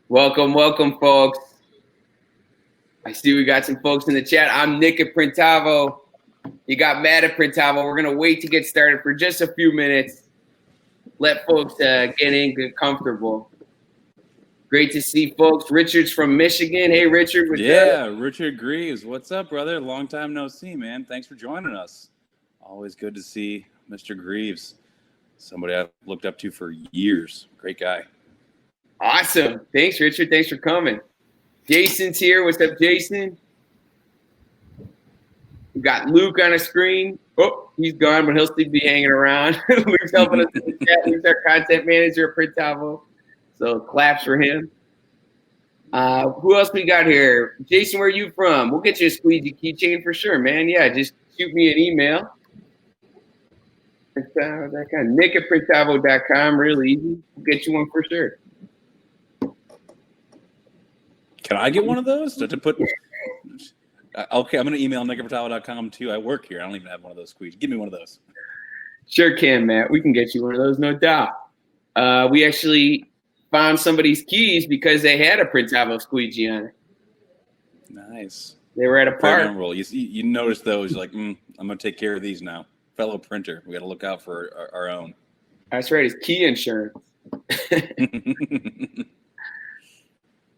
Welcome, folks. I see we got some folks in the chat. I'm Nick at Printavo. You got Matt at Printavo. We're going to wait to get started for just a few minutes. Let folks get in, get comfortable. Great to see folks. Richard's from Michigan. Hey, Richard. Richard Greaves. What's up, brother? Long time no see, man. Thanks for joining us. Always good to see Mr. Greaves. Somebody I've looked up to for years. Great guy. Awesome. Thanks, Richard. Thanks for coming. Jason's here. What's up, Jason? We got Luke on the screen. Oh, he's gone, but he'll still be hanging around. Luke's helping us in the chat. Luke's our content manager at Printavo. So claps for him. Who else we got here? Jason, where are you from? We'll get you a squeegee keychain for sure, man. Yeah, just shoot me an email. Nick at printavo.com. Really easy. We'll get you one for sure. Can I get one of those? To put? Okay, I'm going to email nick@printavo.com too. I work here. I don't even have one of those squeegees. Give me one of those. Sure can, Matt. We can get you one of those, no doubt. We actually found somebody's keys because they had a Printavo squeegee on it. Nice. They were at a park. You notice those. You're like, I'm going to take care of these now. Fellow printer. We got to look out for our own. That's right. It's key insurance.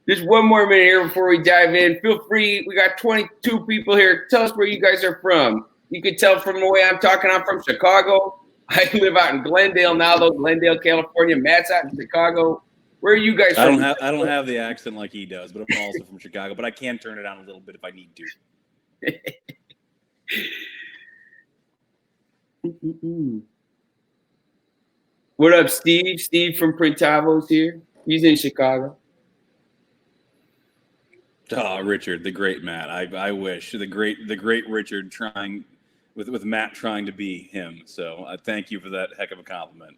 Just one more minute here before we dive in. Feel free. We got 22 people here. Tell us where you guys are from. You can tell from the way I'm talking. I'm from Chicago. I live out in Glendale now, though. Glendale, California. Matt's out in Chicago. Where are you guys from? I don't have the accent like he does, but I'm also from Chicago. But I can turn it down a little bit if I need to. What up, Steve? Steve from Printavo's here. He's in Chicago. Oh, Richard, the great Matt. I wish the great Richard trying with Matt trying to be him. So I thank you for that heck of a compliment.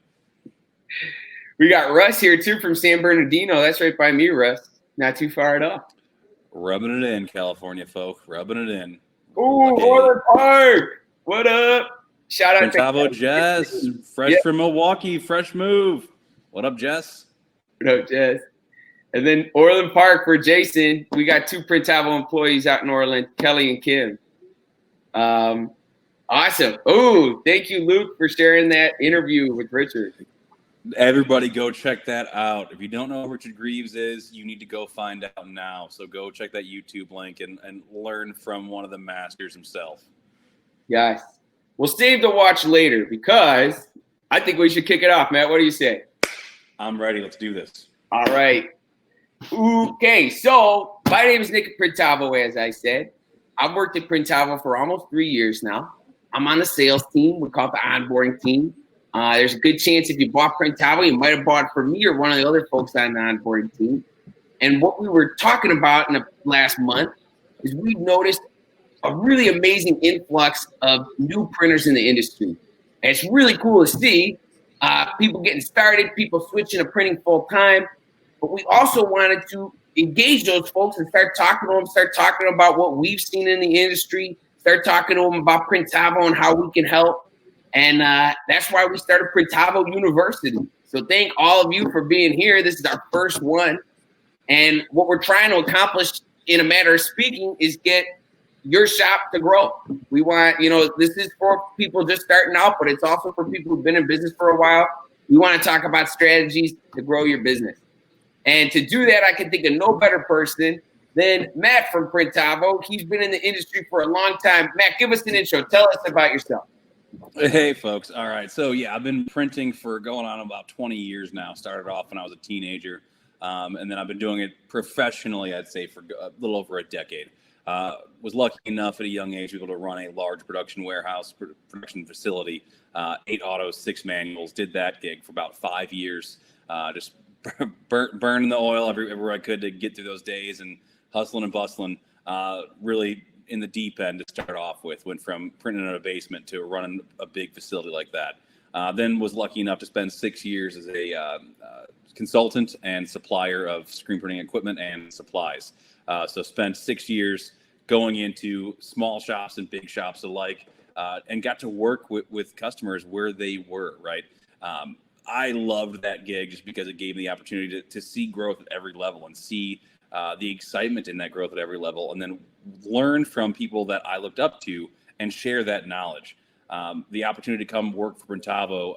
We got Russ here too from San Bernardino. That's right by me, Russ. Not too far at all. Rubbing it in, California folk. Rubbing it in. Ooh, Orland Park. What up? Shout out Printavo Jess, fresh from Milwaukee, fresh move. What up, Jess? What up, Jess? And then Orland Park for Jason. We got two Printavo employees out in Orland, Kelly and Kim. Awesome. Oh, thank you, Luke, for sharing that interview with Richard. Everybody go check that out. If you don't know who Richard Greaves is, you need to go find out now. So go check that YouTube link and learn from one of the masters himself. Yes. We'll save the watch later because I think we should kick it off, Matt. What do you say? I'm ready. Let's do this. All right. Okay, so my name is Nick at Printavo, as I said. I've worked at Printavo for almost 3 years now. I'm on the sales team. We call it the onboarding team. There's a good chance if you bought Printavo, you might have bought it from me or one of the other folks on the onboarding team. And what we were talking about in the last month is we've noticed a really amazing influx of new printers in the industry. And it's really cool to see people getting started, people switching to printing full time. But we also wanted to engage those folks and start talking to them, start talking about what we've seen in the industry, start talking to them about Printavo and how we can help. And that's why we started Printavo University. So thank all of you for being here. This is our first one. And what we're trying to accomplish in a matter of speaking is get your shop to grow. We want, this is for people just starting out, but it's also for people who've been in business for a while. We want to talk about strategies to grow your business. And to do that, I can think of no better person than Matt from Printavo. He's been in the industry for a long time. Matt, give us an intro. Tell us about yourself. Hey, folks. All right. So, yeah, I've been printing for going on about 20 years now. Started off when I was a teenager. And then I've been doing it professionally, I'd say, for a little over a decade. Was lucky enough at a young age to be able to run a large production warehouse, production facility, 8 autos, 6 manuals. Did that gig for about 5 years. Just burning the oil everywhere I could to get through those days and hustling and bustling. Really in the deep end to start off with. Went from printing in a basement to running a big facility like that. Then was lucky enough to spend 6 years as a consultant and supplier of screen printing equipment and supplies. So spent 6 years going into small shops and big shops alike, and got to work with customers where they were, right? I loved that gig just because it gave me the opportunity to see growth at every level and see the excitement in that growth at every level, and then learn from people that I looked up to and share that knowledge. The opportunity to come work for Printavo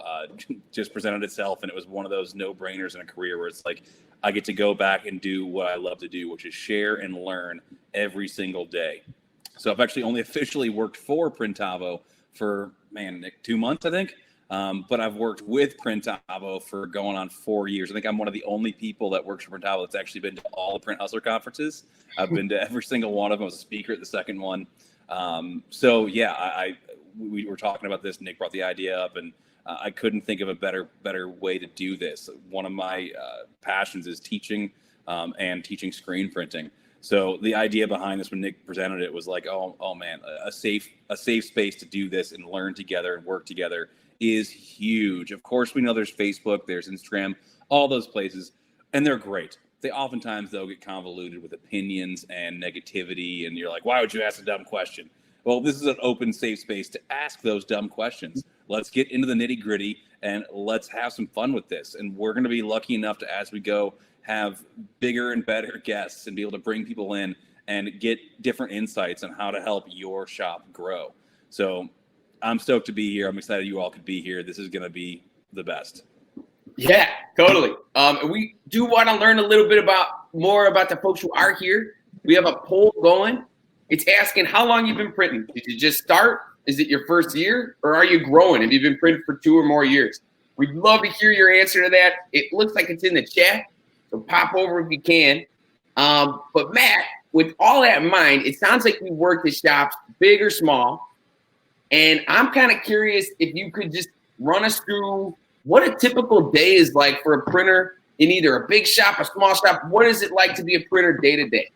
just presented itself, and it was one of those no-brainers in a career where it's like, I get to go back and do what I love to do, which is share and learn every single day. So I've actually only officially worked for Printavo for, Nick, 2 months, I think. But I've worked with Printavo for going on 4 years. I think I'm one of the only people that works for Printavo that's actually been to all the Print Hustler conferences. I've been to every single one of them. I was a speaker at the second one. So yeah, we were talking about this. Nick brought the idea up, and I couldn't think of a better way to do this. One of my passions is teaching and teaching screen printing. So the idea behind this, when Nick presented it, was like, oh man, a safe space to do this and learn together and work together is huge. Of course, we know there's Facebook, there's Instagram, all those places, and they're great. They oftentimes, though, get convoluted with opinions and negativity, and you're like, why would you ask a dumb question? Well, this is an open, safe space to ask those dumb questions. Let's get into the nitty gritty and let's have some fun with this. And we're going to be lucky enough to, as we go, have bigger and better guests and be able to bring people in and get different insights on how to help your shop grow. So I'm stoked to be here. I'm excited you all could be here. This is going to be the best. Yeah, totally. We do want to learn a little bit more about the folks who are here. We have a poll going. It's asking how long you've been printing. Did you just start? Is it your first year, or are you growing? Have you been printing for 2 or more years? We'd love to hear your answer to that. It looks like it's in the chat, so pop over if you can. But Matt, with all that in mind, it sounds like we worked at shops, big or small. And I'm kind of curious if you could just run us through what a typical day is like for a printer in either a big shop, a small shop. What is it like to be a printer day to day?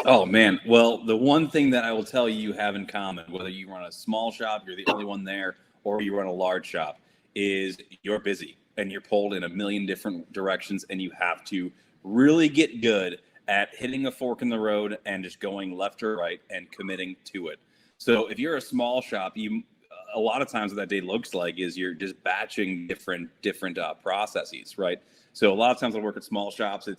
Oh, man. Well, the one thing that I will tell you have in common, whether you run a small shop, you're the only one there, or you run a large shop, is you're busy and you're pulled in a million different directions, and you have to really get good at hitting a fork in the road and just going left or right and committing to it. So if you're a small shop, a lot of times what that day looks like is you're just batching different processes, right? So a lot of times I work at small shops,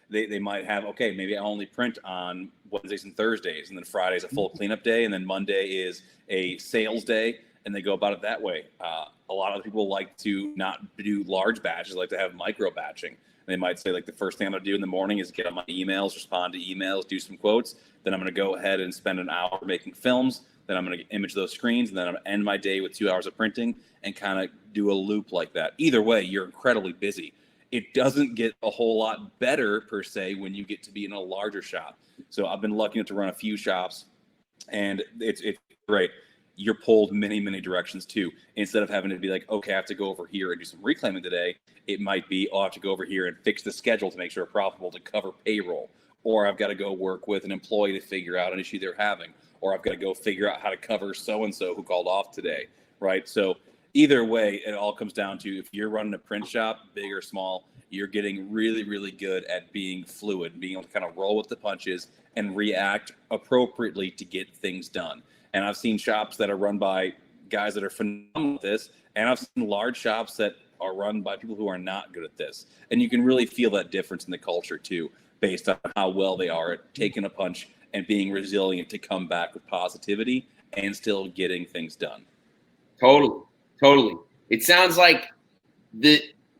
they might have, okay, maybe I only print on Wednesdays and Thursdays, and then Friday's a full cleanup day, and then Monday is a sales day, and they go about it that way. A lot of people like to not do large batches, like to have micro batching. They might say, like, the first thing I'm gonna do in the morning is get on my emails, respond to emails, do some quotes. Then I'm gonna go ahead and spend an hour making films. Then I'm gonna image those screens, and then I'm gonna end my day with 2 hours of printing and kind of do a loop like that. Either way, you're incredibly busy. It doesn't get a whole lot better per se when you get to be in a larger shop. So I've been lucky enough to run a few shops, and it's great. You're pulled many directions too. Instead of having to be like, okay, I have to go over here and do some reclaiming today, it might be, I have to go over here and fix the schedule to make sure it's profitable to cover payroll, or I've got to go work with an employee to figure out an issue they're having, or I've got to go figure out how to cover so-and-so who called off today, right? So either way, it all comes down to, if you're running a print shop, big or small, you're getting really good at being fluid, being able to kind of roll with the punches and react appropriately to get things done. And I've seen shops that are run by guys that are phenomenal at this, and I've seen large shops that are run by people who are not good at this. And you can really feel that difference in the culture too, based on how well they are at taking a punch and being resilient to come back with positivity and still getting things done. Totally. It sounds like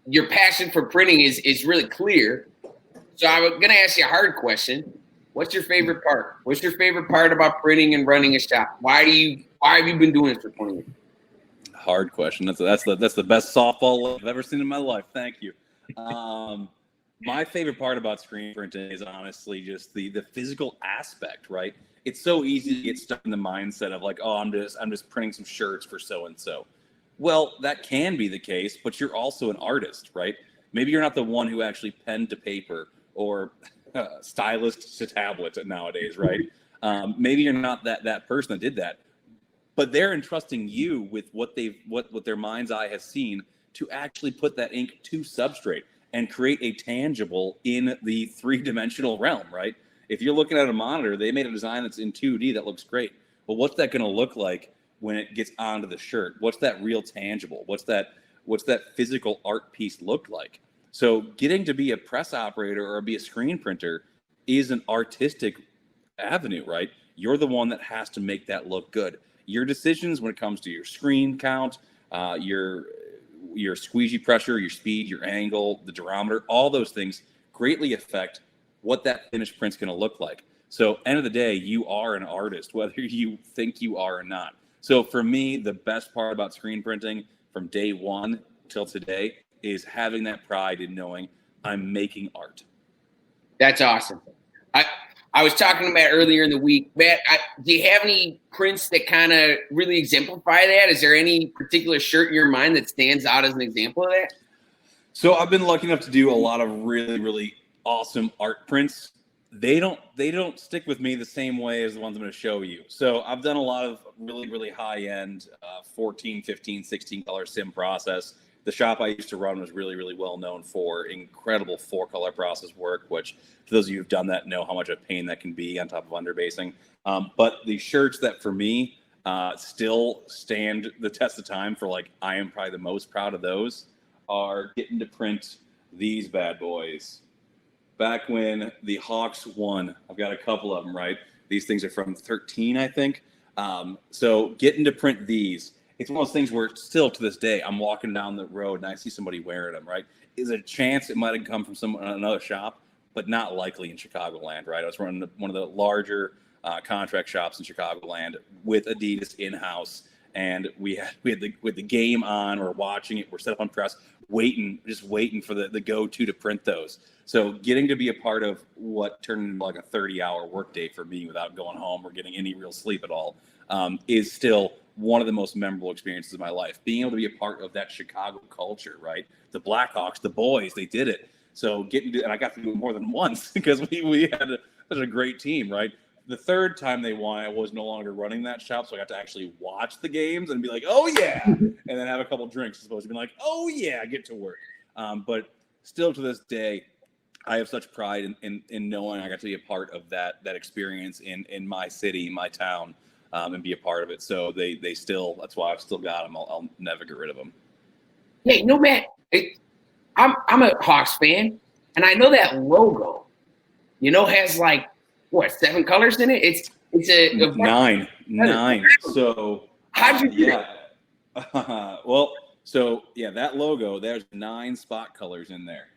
your passion for printing is really clear. So I'm going to ask you a hard question. What's your favorite part? What's your favorite part about printing and running a shop? Why have you been doing this for 20 years? Hard question. That's the best softball I've ever seen in my life. Thank you. My favorite part about screen printing is honestly just the physical aspect, right? It's so easy to get stuck in the mindset of like, oh, I'm just printing some shirts for so and so. Well, that can be the case, but you're also an artist, right? Maybe you're not the one who actually penned to paper or stylist to tablet nowadays, right? Maybe you're not that person that did that, but they're entrusting you with what their mind's eye has seen to actually put that ink to substrate and create a tangible in the 3-dimensional realm, right? If you're looking at a monitor, they made a design that's in 2D that looks great, but what's that going to look like when it gets onto the shirt? What's that real tangible? What's that what's that physical art piece look like? So getting to be a press operator or be a screen printer is an artistic avenue, right? You're the one that has to make that look good. Your decisions when it comes to your screen count, your squeegee pressure, your speed, your angle, the durometer, all those things greatly affect what that finished print's going to look like. So end of the day, you are an artist, whether you think you are or not. So for me, the best part about screen printing from day one till today is having that pride in knowing I'm making art. That's awesome. I was talking to Matt earlier in the week. Matt, do you have any prints that kind of really exemplify that? Is there any particular shirt in your mind that stands out as an example of that? So I've been lucky enough to do a lot of really, really awesome art prints. They don't stick with me the same way as the ones I'm going to show you. So I've done a lot of really, really high-end 14, 15, 16 color sim process. The shop I used to run was really, really well known for incredible 4-color process work, which for those of you who've done that know how much of a pain that can be on top of underbasing. But the shirts that for me still stand the test of time for, like, I am probably the most proud of those are getting to print these bad boys. Back when the Hawks won, I've got a couple of them, right? These things are from 13, I think. So getting to print these, it's one of those things where still to this day, I'm walking down the road and I see somebody wearing them, right? Is it a chance it might have come from another shop, but not likely in Chicagoland, right? I was running one of the larger contract shops in Chicagoland with Adidas in-house, and we had the game on, we're watching it, we're set up on press, just waiting for the go-to to print those. So getting to be a part of what turned into like a 30-hour workday for me without going home or getting any real sleep at all is still one of the most memorable experiences of my life. Being able to be a part of that Chicago culture, right? The Blackhawks, the boys, they did it. So and I got to do it more than once because we had such a great team, right? The third time they won, I was no longer running that shop, so I got to actually watch the games and be like, oh yeah, and then have a couple drinks as opposed to being like, oh yeah, get to work. But still to this day, I have such pride in knowing I got to be a part of that experience in my city, my town, and be a part of it. So they still, that's why I've still got them. I'll never get rid of them. Hey, no, Matt, I'm a Hawks fan, and I know that logo, has like, what, 7 colors in it? It's a nine. So how'd you do that? Well, so yeah, that logo, there's 9 spot colors in there.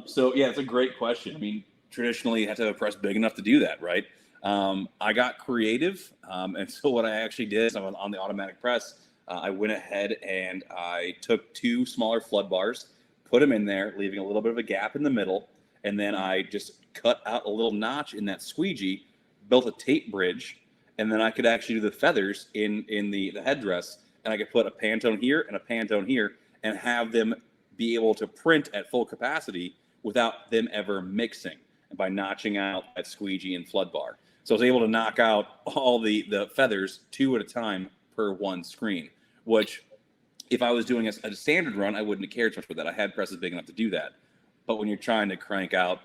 So yeah, it's a great question. I mean, traditionally you have to have a press big enough to do that, right? I got creative. And so what I actually did is on the automatic press, I went ahead and I took 2 smaller flood bars, put them in there, leaving a little bit of a gap in the middle. And then I just cut out a little notch in that squeegee, built a tape bridge, and then I could actually do the feathers in the headdress. And I could put a Pantone here and a Pantone here and have them be able to print at full capacity without them ever mixing, and by notching out that squeegee and flood bar. So I was able to knock out all the feathers 2 at a time per one screen, which if I was doing a standard run, I wouldn't have cared so much for that. I had presses big enough to do that. But when you're trying to crank out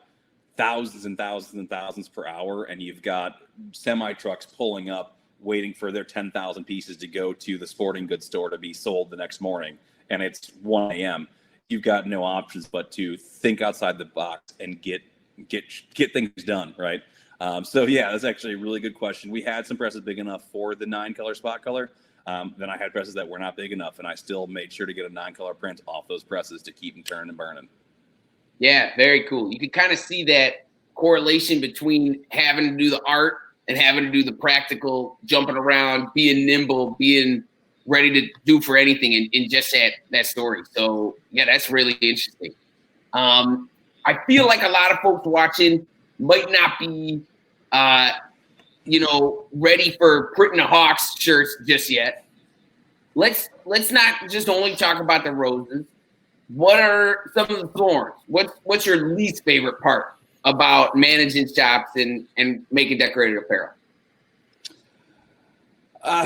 thousands and thousands and thousands per hour, and you've got semi trucks pulling up, waiting for their 10,000 pieces to go to the sporting goods store to be sold the next morning, and it's 1 a.m., you've got no options but to think outside the box and get things done, right? So yeah, that's actually a really good question. We had some presses big enough for the 9-color spot color. Then I had presses that were not big enough, and I still made sure to get a 9-color print off those presses to keep them turning and burning. Yeah, very cool. You can kind of see that correlation between having to do the art and having to do the practical, jumping around, being nimble, being ready to do for anything in just that story. So yeah, that's really interesting. I feel like a lot of folks watching might not be, ready for printing a Hawks shirts just yet. Let's not just only talk about the roses. What are some of the thorns? What's your least favorite part about managing shops and making decorated apparel?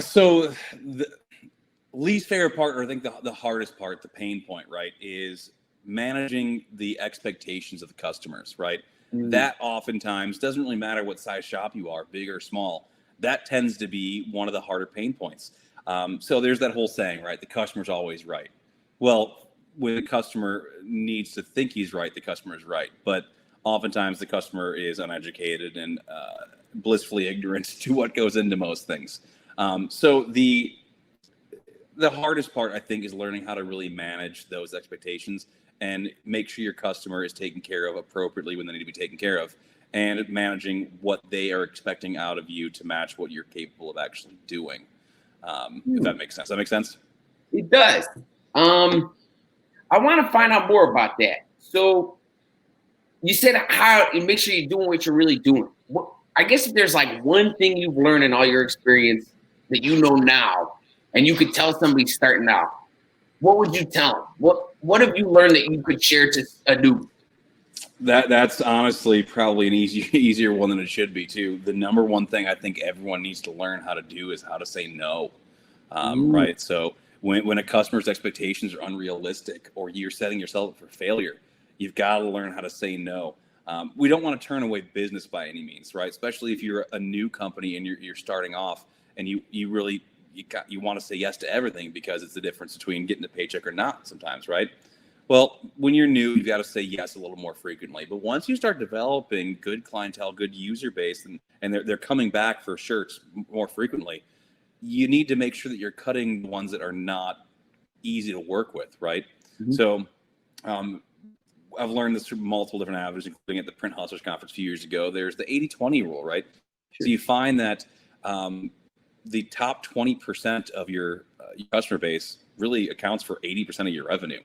So the least favorite part, or I think the hardest part, the pain point, right, is managing the expectations of the customers, right? That oftentimes doesn't really matter what size shop you are, big or small. That tends to be one of the harder pain points. So there's that whole saying, right? The customer's always right. Well, when the customer needs to think he's right, the customer is right. But oftentimes the customer is uneducated and blissfully ignorant to what goes into most things. So the hardest part, I think, is learning how to really manage those expectations and make sure your customer is taken care of appropriately when they need to be taken care of, and managing what they are expecting out of you to match what you're capable of actually doing. If that makes sense. That makes sense? It does. I want to find out more about that. So you said how you make sure you're doing what you're really doing. I guess if there's like one thing you've learned in all your experience that you know now, and you could tell somebody starting out, what would you tell them? What have you learned that you could share to a new? That's honestly probably an easier one than it should be too. The number one thing I think everyone needs to learn how to do is how to say no. Right. So when a customer's expectations are unrealistic or you're setting yourself up for failure, you've got to learn how to say no. We don't want to turn away business by any means, right? Especially if you're a new company and you're starting off and you want to say yes to everything because it's the difference between getting a paycheck or not sometimes, right? Well, when you're new, you've got to say yes a little more frequently. But once you start developing good clientele, good user base, and they're coming back for shirts more frequently, you need to make sure that you're cutting the ones that are not easy to work with, right? Mm-hmm. So I've learned this through multiple different avenues, including at the Print Hustlers Conference a few years ago. There's the 80-20 rule, right? Sure. So you find that the top 20% of your customer base really accounts for 80% of your revenue.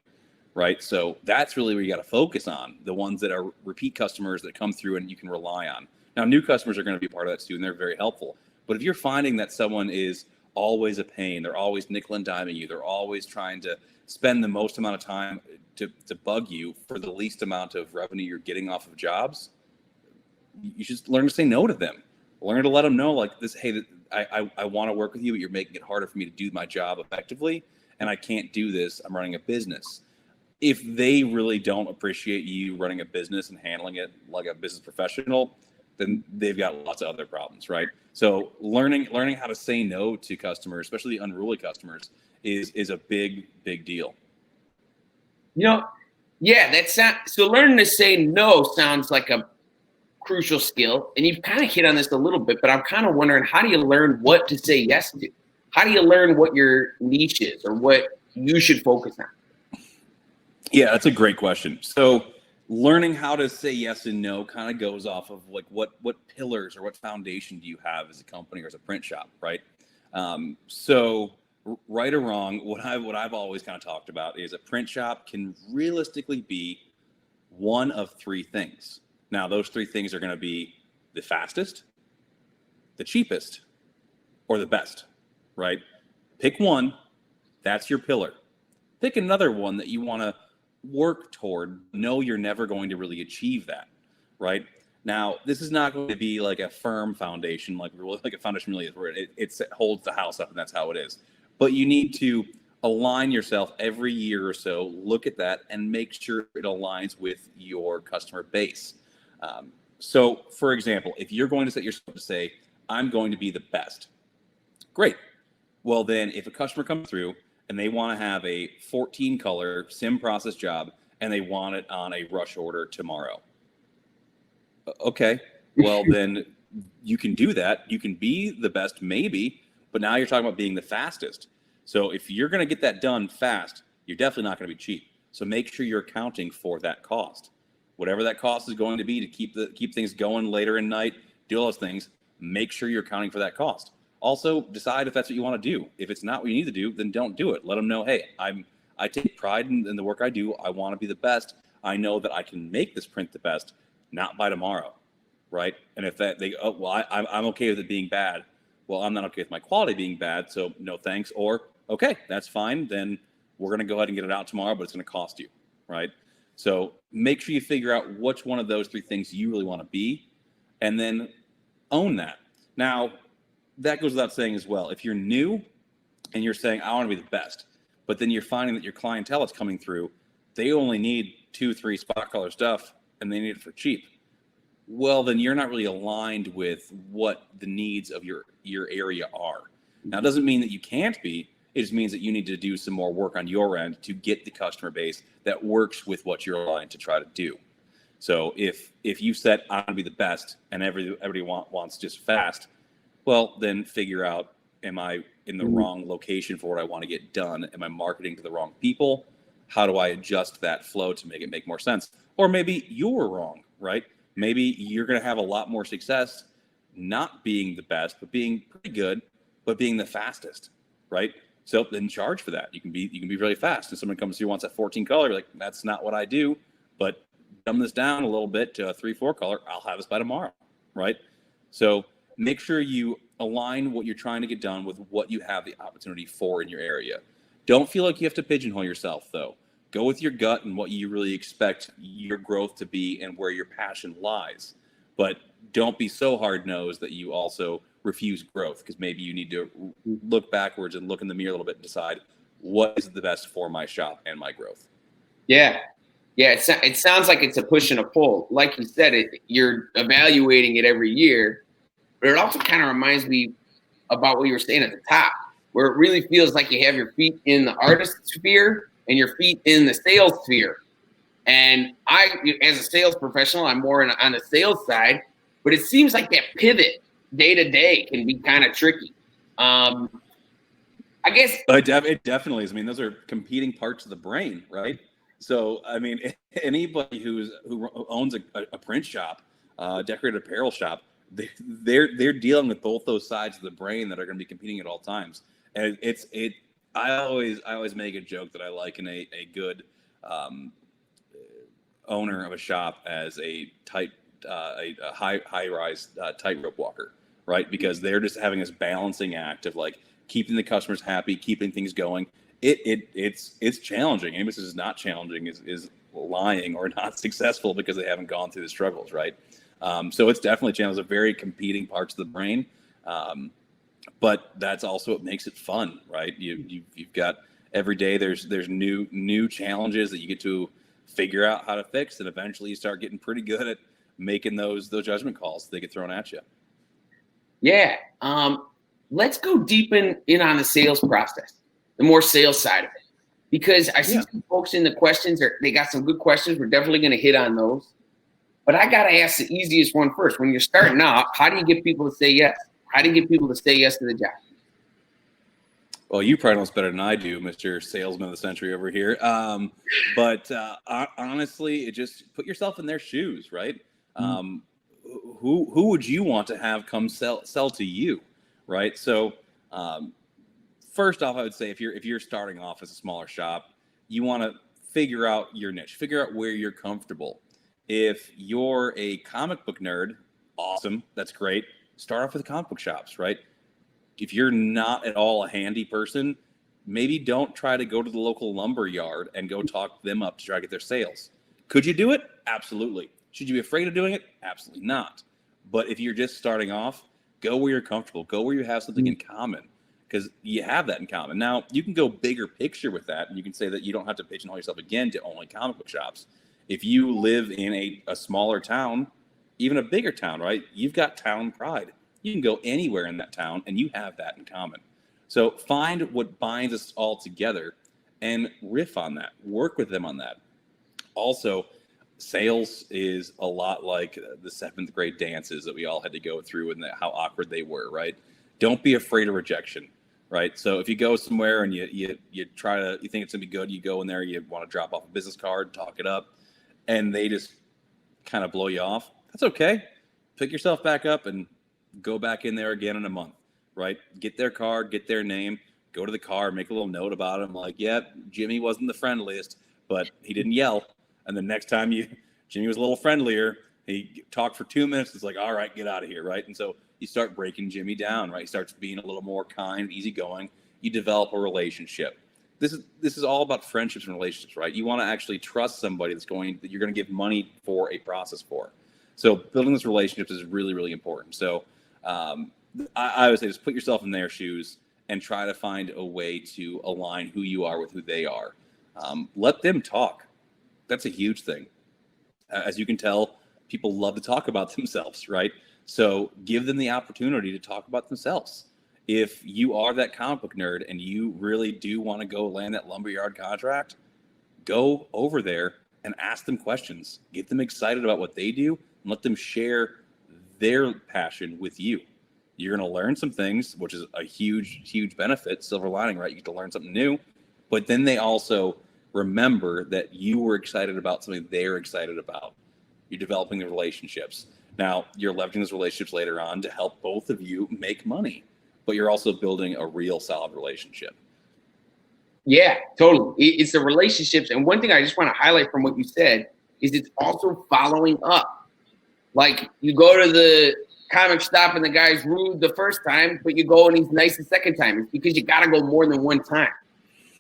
Right. So that's really where you got to focus on, the ones that are repeat customers that come through and you can rely on. Now, new customers are going to be a part of that too, and they're very helpful. But if you're finding that someone is always a pain, they're always nickel and diming you, they're always trying to spend the most amount of time to bug you for the least amount of revenue you're getting off of jobs, you should learn to say no to them. Learn to let them know like this, hey, I want to work with you, but you're making it harder for me to do my job effectively, and I can't do this. I'm running a business. If they really don't appreciate you running a business and handling it like a business professional, then they've got lots of other problems, right? So learning how to say no to customers, especially unruly customers, is a big deal. Yeah, so learning to say no sounds like a crucial skill, and you've kind of hit on this a little bit, but I'm kind of wondering, how do you learn what to say yes to? How do you learn what your niche is or what you should focus on? Yeah, that's a great question. So learning how to say yes and no kind of goes off of like what pillars or what foundation do you have as a company or as a print shop, right? So right or wrong, what I've always kind of talked about is a print shop can realistically be one of three things. Now, those three things are going to be the fastest, the cheapest, or the best, right? Pick one, that's your pillar. Pick another one that you want to work toward, know you're never going to really achieve that, right? Now, this is not going to be like a firm foundation, like a foundation really is, where it holds the house up and that's how it is. But you need to align yourself every year or so, look at that and make sure it aligns with your customer base. So, for example, if you're going to set yourself to say, I'm going to be the best, great. Well, then if a customer comes through and they want to have a 14 color sim process job and they want it on a rush order tomorrow. Okay, well then you can do that. You can be the best maybe, but now you're talking about being the fastest. So if you're going to get that done fast, you're definitely not going to be cheap. So make sure you're accounting for that cost. Whatever that cost is going to be to keep things going later in night, do all those things, make sure you're accounting for that cost. Also, decide if that's what you want to do. If it's not what you need to do, then don't do it. Let them know, hey, I take pride in the work I do. I want to be the best. I know that I can make this print the best, not by tomorrow, right? And if I'm okay with it being bad. Well, I'm not okay with my quality being bad, so no thanks. Or, okay, that's fine. Then we're going to go ahead and get it out tomorrow, but it's going to cost you, right? So make sure you figure out which one of those three things you really want to be, and then own that. Now, that goes without saying as well. If you're new and you're saying, I want to be the best, but then you're finding that your clientele that's coming through, they only need 2-3 spot color stuff and they need it for cheap. Well, then you're not really aligned with what the needs of your area are. Now, it doesn't mean that you can't be. It just means that you need to do some more work on your end to get the customer base that works with what you're aligned to try to do. So if you set I want to be the best and everybody wants just fast, well, then figure out, am I in the wrong location for what I want to get done? Am I marketing to the wrong people? How do I adjust that flow to make it make more sense? Or maybe you're wrong, right? Maybe you're going to have a lot more success not being the best, but being pretty good, but being the fastest, right? So then charge for that. You can be really fast. If someone comes to you wants a 14 color, you're like, that's not what I do, but dumb this down a little bit to a 3-4 color. I'll have this by tomorrow, right? So make sure you align what you're trying to get done with what you have the opportunity for in your area. Don't feel like you have to pigeonhole yourself, though. Go with your gut and what you really expect your growth to be and where your passion lies. But don't be so hard-nosed that you also refuse growth, because maybe you need to look backwards and look in the mirror a little bit and decide what is the best for my shop and my growth. Yeah. It sounds like it's a push and a pull. Like you said, you're evaluating it every year, but it also kind of reminds me about what you were saying at the top, where it really feels like you have your feet in the artist sphere and your feet in the sales sphere. And I, as a sales professional, I'm more on the sales side, but it seems like that pivot day to day can be kind of tricky. I guess it definitely is. I mean, those are competing parts of the brain, right? So, I mean, anybody who owns a print shop, decorated apparel shop, they're dealing with both those sides of the brain that are going to be competing at all times. And I always make a joke that I liken a good owner of a shop as a high rise tightrope walker, right? Because they're just having this balancing act of like keeping the customers happy, keeping things going. It's challenging. Anybody who's not challenging is lying or not successful because they haven't gone through the struggles, right? So it's definitely challenging. Those are very competing parts of the brain, but that's also what makes it fun, right? You've got every day there's new challenges that you get to figure out how to fix, and eventually you start getting pretty good at making those judgment calls they get thrown at you. Yeah. Let's go deep in on the sales process, the more sales side of it, because I see some folks in the questions, they got some good questions. We're definitely going to hit on those, but I got to ask the easiest one first. When you're starting out, how do you get people to say yes? How do you get people to say yes to the job? Well, you probably know this better than I do, Mr. Salesman of the Century over here. But honestly, it just put yourself in their shoes, right? Who would you want to have come sell to you, right? So first off, I would say if you're starting off as a smaller shop, you want to figure out your niche, figure out where you're comfortable. If you're a comic book nerd, awesome, that's great. Start off with comic book shops, right? If you're not at all a handy person, maybe don't try to go to the local lumber yard and go talk them up to try to get their sales. Could you do it? Absolutely. Should you be afraid of doing it? Absolutely not. But if you're just starting off, go where you're comfortable. Go where you have something in common, because you have that in common. Now, you can go bigger picture with that, and you can say that you don't have to pigeonhole yourself again to only comic book shops. If you live in a smaller town, even a bigger town, right? You've got town pride. You can go anywhere in that town, and you have that in common. So find what binds us all together and riff on that. Work with them on that. Also, sales is a lot like the 7th grade dances that we all had to go through and how awkward they were, right? Don't be afraid of rejection, right? So if you go somewhere and you think it's gonna be good, you go in there, you want to drop off a business card, talk it up, and they just kind of blow you off. That's okay. Pick yourself back up and go back in there again in a month, right? Get their card, get their name, go to the car, make a little note about him. Like, yeah, Jimmy wasn't the friendliest, but he didn't yell. And the next time Jimmy was a little friendlier, he talked for 2 minutes. It's like, all right, get out of here, right? And so you start breaking Jimmy down, right? He starts being a little more kind, easygoing. You develop a relationship. This is all about friendships and relationships, right? You want to actually trust somebody that you're going to give money for a process for. So building those relationships is really, really important. So I would say just put yourself in their shoes and try to find a way to align who you are with who they are. Let them talk. That's a huge thing. As you can tell, people love to talk about themselves, right? So give them the opportunity to talk about themselves. if you are that comic book nerd and you really do want to go land that lumberyard contract, go over there and ask them questions. Get them excited about what they do and let them share their passion with you. You're going to learn some things, which is a huge, huge benefit. Silver lining, right? You get to learn something new. But then they also remember that you were excited about something they're excited about. You're developing the relationships. Now, you're leveraging those relationships later on to help both of you make money, but you're also building a real solid relationship. Yeah, totally. It's the relationships. And one thing I just want to highlight from what you said is it's also following up. Like, you go to the comic shop and the guy's rude the first time, but you go and he's nice the second time. It's because you got to go more than one time.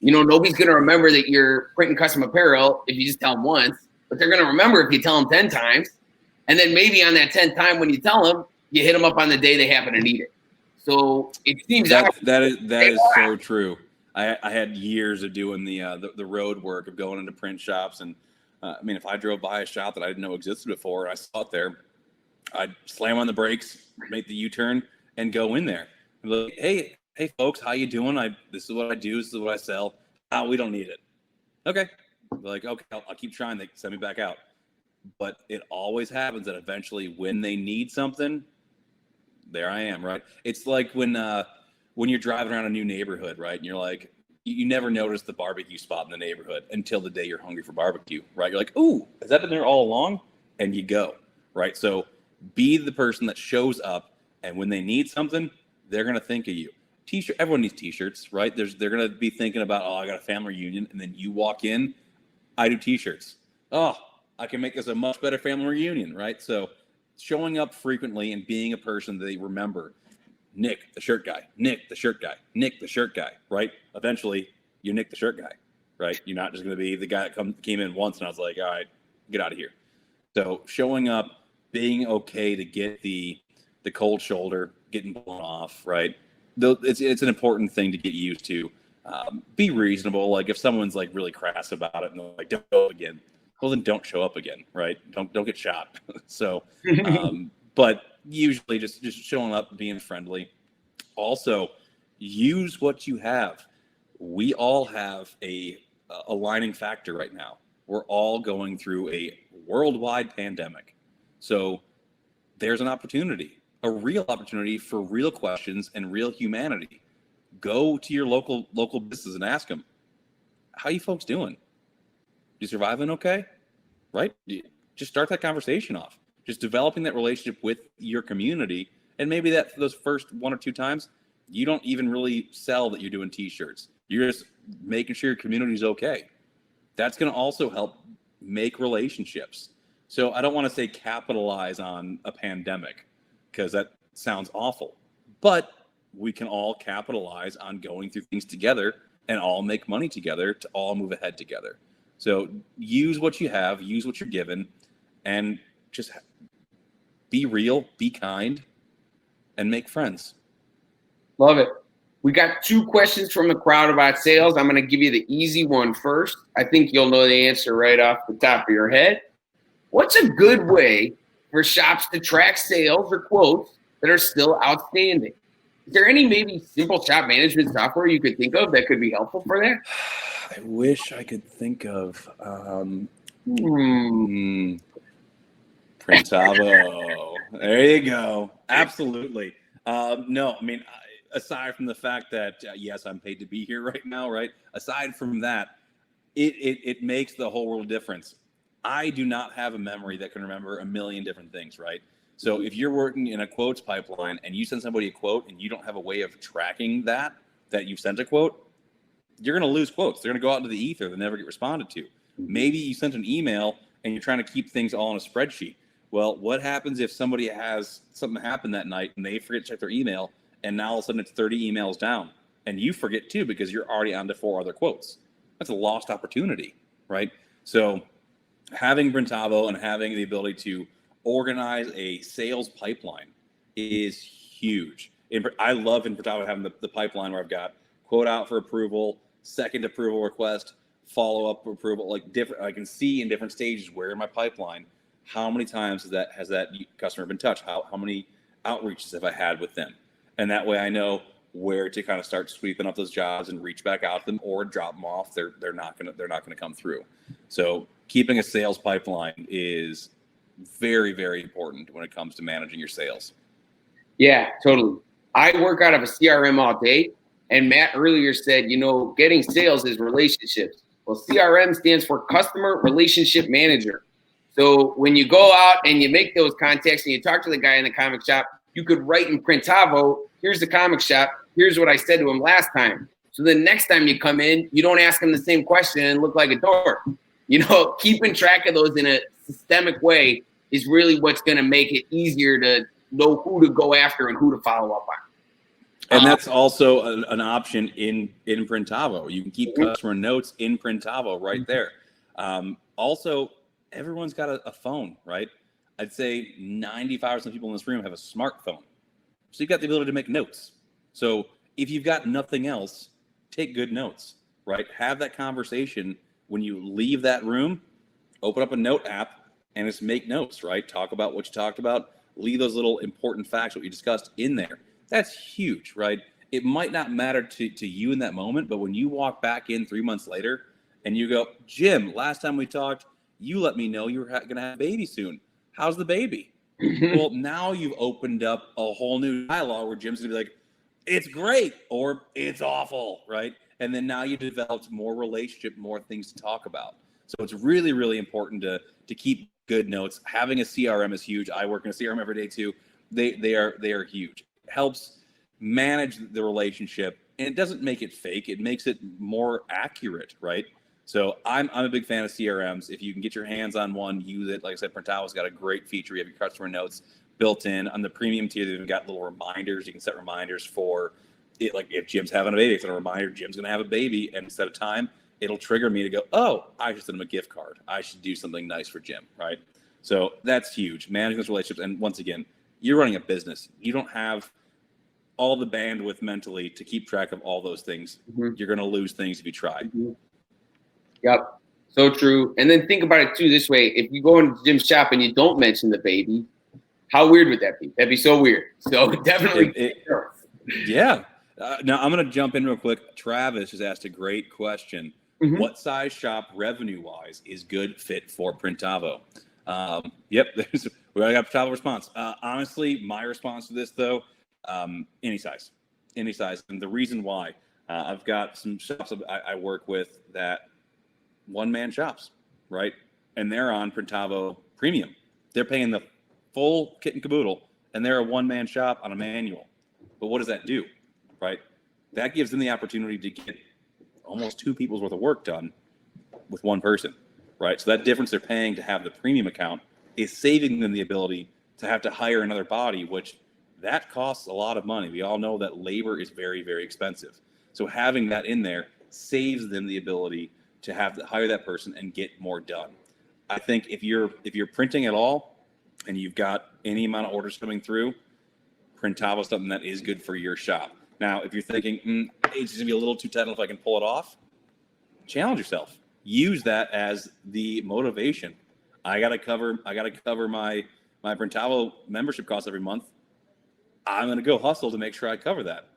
You know, nobody's going to remember that you're printing custom apparel if you just tell them once, but they're going to remember if you tell them 10 times. And then maybe on that 10th time when you tell them, you hit them up on the day they happen to need it. So it seems that is so true. I had years of doing the road work of going into print shops, and I mean, if I drove by a shop that I didn't know existed before, and I saw it there, I'd slam on the brakes, make the U-turn, and go in there. I'm like, hey folks, how you doing? This is what I do. This is what I sell. Oh, we don't need it. Okay. Like, okay, I'll keep trying. They send me back out. But it always happens that eventually, when they need something, there I am, right? It's like when you're driving around a new neighborhood, right? And you're like, you never notice the barbecue spot in the neighborhood until the day you're hungry for barbecue, right? You're like, ooh, has that been there all along? And you go, right? So be the person that shows up, and when they need something, they're going to think of you. T-shirt, everyone needs T-shirts, right? They're going to be thinking about, oh, I got a family reunion, and then you walk in, I do T-shirts. Oh, I can make this a much better family reunion, right? So showing up frequently and being a person that they remember. Nick, the shirt guy. Nick, the shirt guy. Nick, the shirt guy, right? Eventually, you're Nick, the shirt guy, right? You're not just going to be the guy that came in once and I was like, all right, get out of here. So showing up, being okay to get the cold shoulder, getting blown off, right? It's an important thing to get used to. Be reasonable. Like if someone's like really crass about it and they're like, don't go again, well then don't show up again, right? Don't get shot. So, but usually just showing up, being friendly. Also, use what you have. We all have a aligning factor right now. We're all going through a worldwide pandemic. So there's an opportunity, a real opportunity for real questions and real humanity. Go to your local business and ask them, how you folks doing? You surviving okay? Right? Just start that conversation off. Just developing that relationship with your community. And maybe those first one or two times, you don't even really sell that you're doing T-shirts. You're just making sure your community is okay. That's going to also help make relationships. So I don't want to say capitalize on a pandemic because that sounds awful. But we can all capitalize on going through things together and all make money together to all move ahead together. So use what you have, use what you're given, and just be real, be kind, and make friends. Love it. We got 2 questions from the crowd about sales. I'm going to give you the easy one first. I think you'll know the answer right off the top of your head. What's a good way for shops to track sales or quotes that are still outstanding? Is there any maybe simple shop management software you could think of that could be helpful for that? I wish I could think of Printavo. There you go. Absolutely. No, I mean, aside from the fact that, yes, I'm paid to be here right now, right? Aside from that, it makes the whole world difference. I do not have a memory that can remember a million different things, right? So if you're working in a quotes pipeline and you send somebody a quote and you don't have a way of tracking that you sent a quote, you're going to lose quotes. They're going to go out into the ether. They'll never get responded to. Maybe you sent an email and you're trying to keep things all in a spreadsheet. Well, what happens if somebody has something happen that night and they forget to check their email and now all of a sudden it's 30 emails down and you forget too because you're already on to 4 other quotes? That's a lost opportunity, right? So having Printavo and having the ability to organize a sales pipeline is huge. I love in Printavo having the pipeline where I've got quote out for approval, second approval request, follow-up approval, like different. I can see in different stages where in my pipeline, how many times has that customer been touched? How many outreaches have I had with them? And that way I know where to kind of start sweeping up those jobs and reach back out to them or drop them off. They're not gonna come through. So keeping a sales pipeline is very, very important when it comes to managing your sales. Yeah, totally. I work out of a CRM all day, and Matt earlier said, getting sales is relationships. Well, CRM stands for Customer Relationship Manager. So when you go out and you make those contacts and you talk to the guy in the comic shop, you could write in Printavo, here's the comic shop, here's what I said to him last time. So the next time you come in, you don't ask him the same question and look like a dork. Keeping track of those in a systemic way is really what's going to make it easier to know who to go after and who to follow up on. And that's also an option in Printavo. You can keep customer notes in Printavo right there. Also, everyone's got a phone, right? I'd say 95% of people in this room have a smartphone. So you've got the ability to make notes. So if you've got nothing else, take good notes, right? Have that conversation when you leave that room, open up a note app and just make notes, right? Talk about what you talked about, leave those little important facts, what you discussed in there. That's huge, right? It might not matter to you in that moment, but when you walk back in 3 months later and you go, Jim, last time we talked, you let me know you were going to have a baby soon. How's the baby? Well, now you've opened up a whole new dialogue where Jim's going to be like, it's great or it's awful, right? And then now you developed more relationship, more things to talk about. So it's really, really important to keep good notes. Having a CRM is huge. I work in a CRM every day too. They are huge. It helps manage the relationship, and it doesn't make it fake. It makes it more accurate, right? So I'm a big fan of CRMs. If you can get your hands on one, use it. Like I said, Printavo's got a great feature. You have your customer notes built in. On the premium tier, they've got little reminders. You can set reminders for it. Like if Jim's having a baby, it's a reminder Jim's going to have a baby. And instead of time, it'll trigger me to go, oh, I should send him a gift card. I should do something nice for Jim, right? So that's huge. Managing those relationships. And once again, you're running a business. You don't have all the bandwidth mentally to keep track of all those things. Mm-hmm. You're going to lose things if you try. Mm-hmm. Yep. So true. And then think about it too this way. If you go into Jim's shop and you don't mention the baby, how weird would that be? That'd be so weird. So definitely. Yeah. Now I'm going to jump in real quick. Travis has asked a great question. Mm-hmm. What size shop revenue-wise is good fit for Printavo? Yep. We already got a Printavo response. Honestly, my response to this though, any size. And the reason why, I've got some shops I work with that one-man shops, right? And they're on Printavo Premium. They're paying the full kit and caboodle, and they're a one-man shop on a manual. But what does that do, right? That gives them the opportunity to get almost 2 people's worth of work done with one person, right? So that difference they're paying to have the premium account is saving them the ability to have to hire another body, which that costs a lot of money. We all know that labor is very, very expensive. So having that in there saves them the ability to have to hire that person and get more done. I think if you're printing at all and you've got any amount of orders coming through, Printavo is something that is good for your shop. Now, if you're thinking, it's going to be a little too tight if I can pull it off, challenge yourself. Use that as the motivation. I got to cover my Printavo membership costs every month. I'm going to go hustle to make sure I cover that.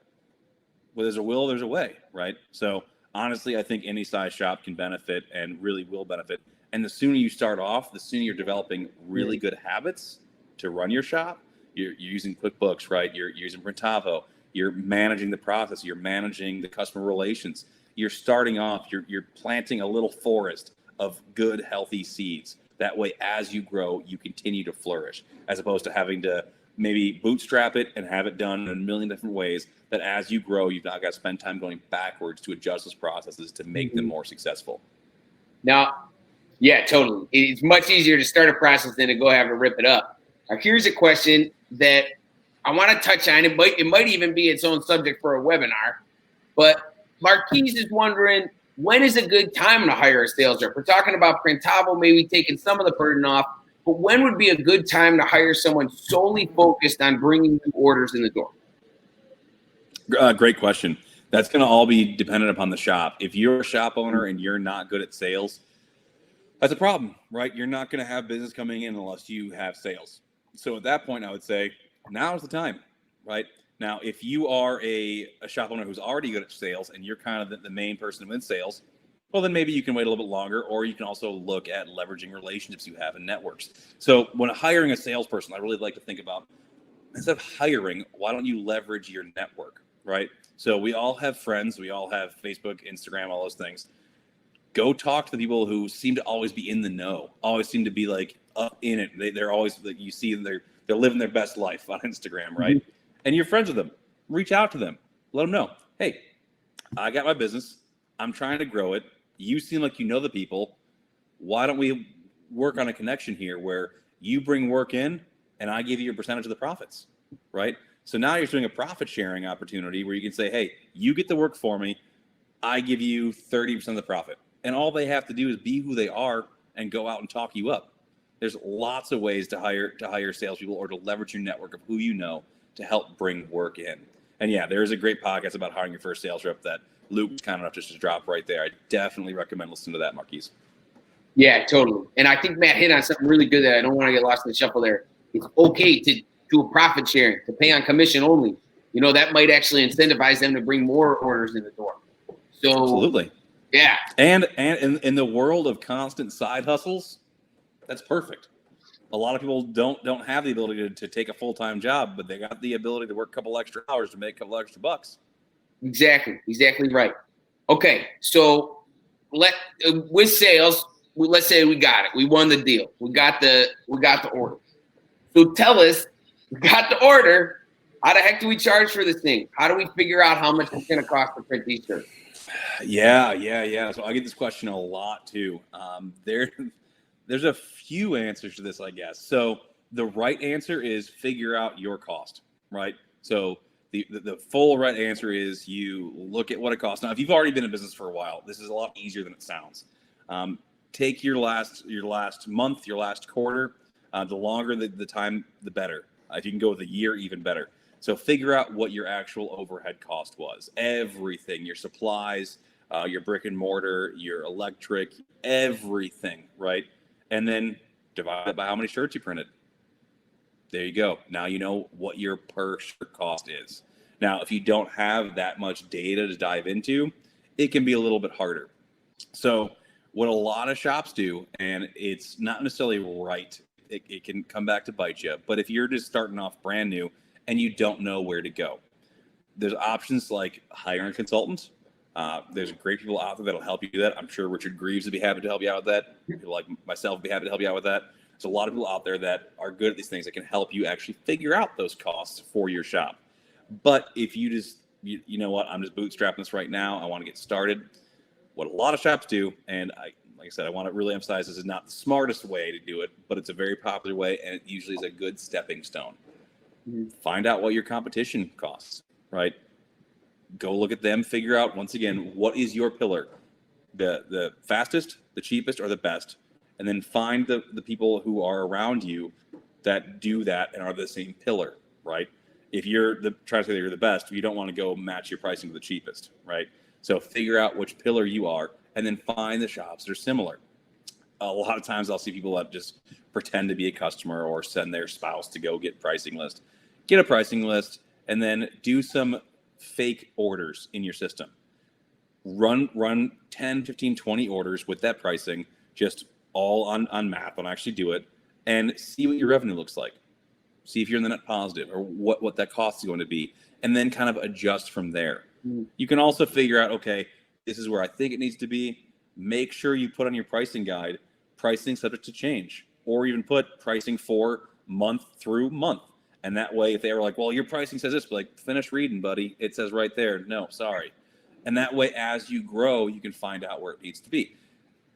Where there's a will, there's a way, right? So honestly, I think any size shop can benefit and really will benefit. And the sooner you start off, the sooner you're developing really good habits to run your shop. You're using QuickBooks, right? You're using Printavo. You're managing the process. You're managing the customer relations. You're starting off, you're planting a little forest of good, healthy seeds. That way, as you grow, you continue to flourish, as opposed to having to maybe bootstrap it and have it done in a million different ways, that as you grow, you've not got to spend time going backwards to adjust those processes to make them more successful. Now, yeah, totally. It's much easier to start a process than to go have to rip it up. Now, here's a question that I want to touch on. It might even be its own subject for a webinar, but Marquise is wondering, when is a good time to hire a sales rep? We're talking about Printavo maybe taking some of the burden off, but when would be a good time to hire someone solely focused on bringing new orders in the door? Great question. That's going to all be dependent upon the shop. If you're a shop owner and you're not good at sales, that's a problem, right? You're not going to have business coming in unless you have sales. So at that point, I would say now's the time, right? Now, if you are a shop owner who's already good at sales and you're kind of the main person in sales, well, then maybe you can wait a little bit longer, or you can also look at leveraging relationships you have in networks. So when hiring a salesperson, I really like to think about, instead of hiring, why don't you leverage your network, right? So we all have friends, we all have Facebook, Instagram, all those things. Go talk to the people who seem to always be in the know, always seem to be like up in it. They're always, like, you see them, they're living their best life on Instagram, right? Mm-hmm. And you're friends with them. Reach out to them. Let them know, hey, I got my business. I'm trying to grow it. You seem like you know the people. Why don't we work on a connection here where you bring work in and I give you a percentage of the profits, right? So now you're doing a profit sharing opportunity where you can say, hey, you get the work for me. I give you 30% of the profit. And all they have to do is be who they are and go out and talk you up. There's lots of ways to hire salespeople or to leverage your network of who you know to help bring work in. And yeah, there's a great podcast about hiring your first sales rep that Luke was kind enough just to drop right there. I definitely recommend listening to that, Marquise. Yeah, totally. And I think Matt hit on something really good that I don't want to get lost in the shuffle there. It's okay to do a profit sharing, to pay on commission only. You know, that might actually incentivize them to bring more orders in the door. So absolutely. Yeah. And in the world of constant side hustles, that's perfect. A lot of people don't have the ability to take a full-time job, but they got the ability to work a couple extra hours to make a couple extra bucks. Exactly right. Okay, so with sales, let's say we got it. We won the deal. We got the order. So tell us, we got the order. How the heck do we charge for this thing? How do we figure out how much it's going to cost to print these shirts? Yeah. So I get this question a lot too. There's a few answers to this, I guess. So the right answer is figure out your cost, right? So the full right answer is you look at what it costs. Now, if you've already been in business for a while, this is a lot easier than it sounds. Take your last month, your last quarter. The longer the time, the better. If you can go with a year, even better. So figure out what your actual overhead cost was. Everything, your supplies, your brick and mortar, your electric, everything, right? And then divide it by how many shirts you printed. There you go. Now you know what your per shirt cost is. Now, if you don't have that much data to dive into, it can be a little bit harder. So what a lot of shops do, and it's not necessarily right, it can come back to bite you, but if you're just starting off brand new and you don't know where to go, there's options like hiring consultants. There's great people out there that'll help you do that. I'm sure Richard Greaves would be happy to help you out with that. People like myself would be happy to help you out with that. There's a lot of people out there that are good at these things that can help you actually figure out those costs for your shop. But if you just, you know what, I'm just bootstrapping this right now, I want to get started. What a lot of shops do, and like I said, I want to really emphasize this is not the smartest way to do it, but it's a very popular way, and it usually is a good stepping stone. Mm-hmm. Find out what your competition costs, right? Go look at them, figure out, once again, what is your pillar? The fastest, the cheapest, or the best? And then find the people who are around you that do that and are the same pillar, right? If you're trying to say that you're the best, you don't want to go match your pricing to the cheapest, right? So figure out which pillar you are and then find the shops that are similar. A lot of times I'll see people that just pretend to be a customer or send their spouse to go get pricing list. Get a pricing list and then do some fake orders in your system. Run 10, 15, 20 orders with that pricing, just all on math, and actually do it, and see what your revenue looks like. See if you're in the net positive or what that cost is going to be, and then kind of adjust from there. Mm-hmm. You can also figure out, okay, this is where I think it needs to be. Make sure you put on your pricing guide, pricing subject to change, or even put pricing for month through month. And that way, if they were like, well, your pricing says this, but like, finish reading, buddy. It says right there, no, sorry. And that way, as you grow, you can find out where it needs to be.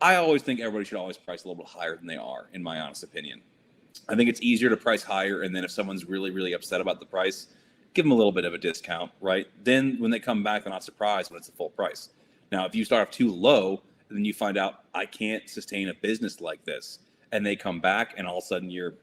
I always think everybody should always price a little bit higher than they are, in my honest opinion. I think it's easier to price higher, and then if someone's really, really upset about the price, give them a little bit of a discount, right? Then when they come back, they're not surprised when it's the full price. Now, if you start off too low, then you find out, I can't sustain a business like this, and they come back, and all of a sudden you're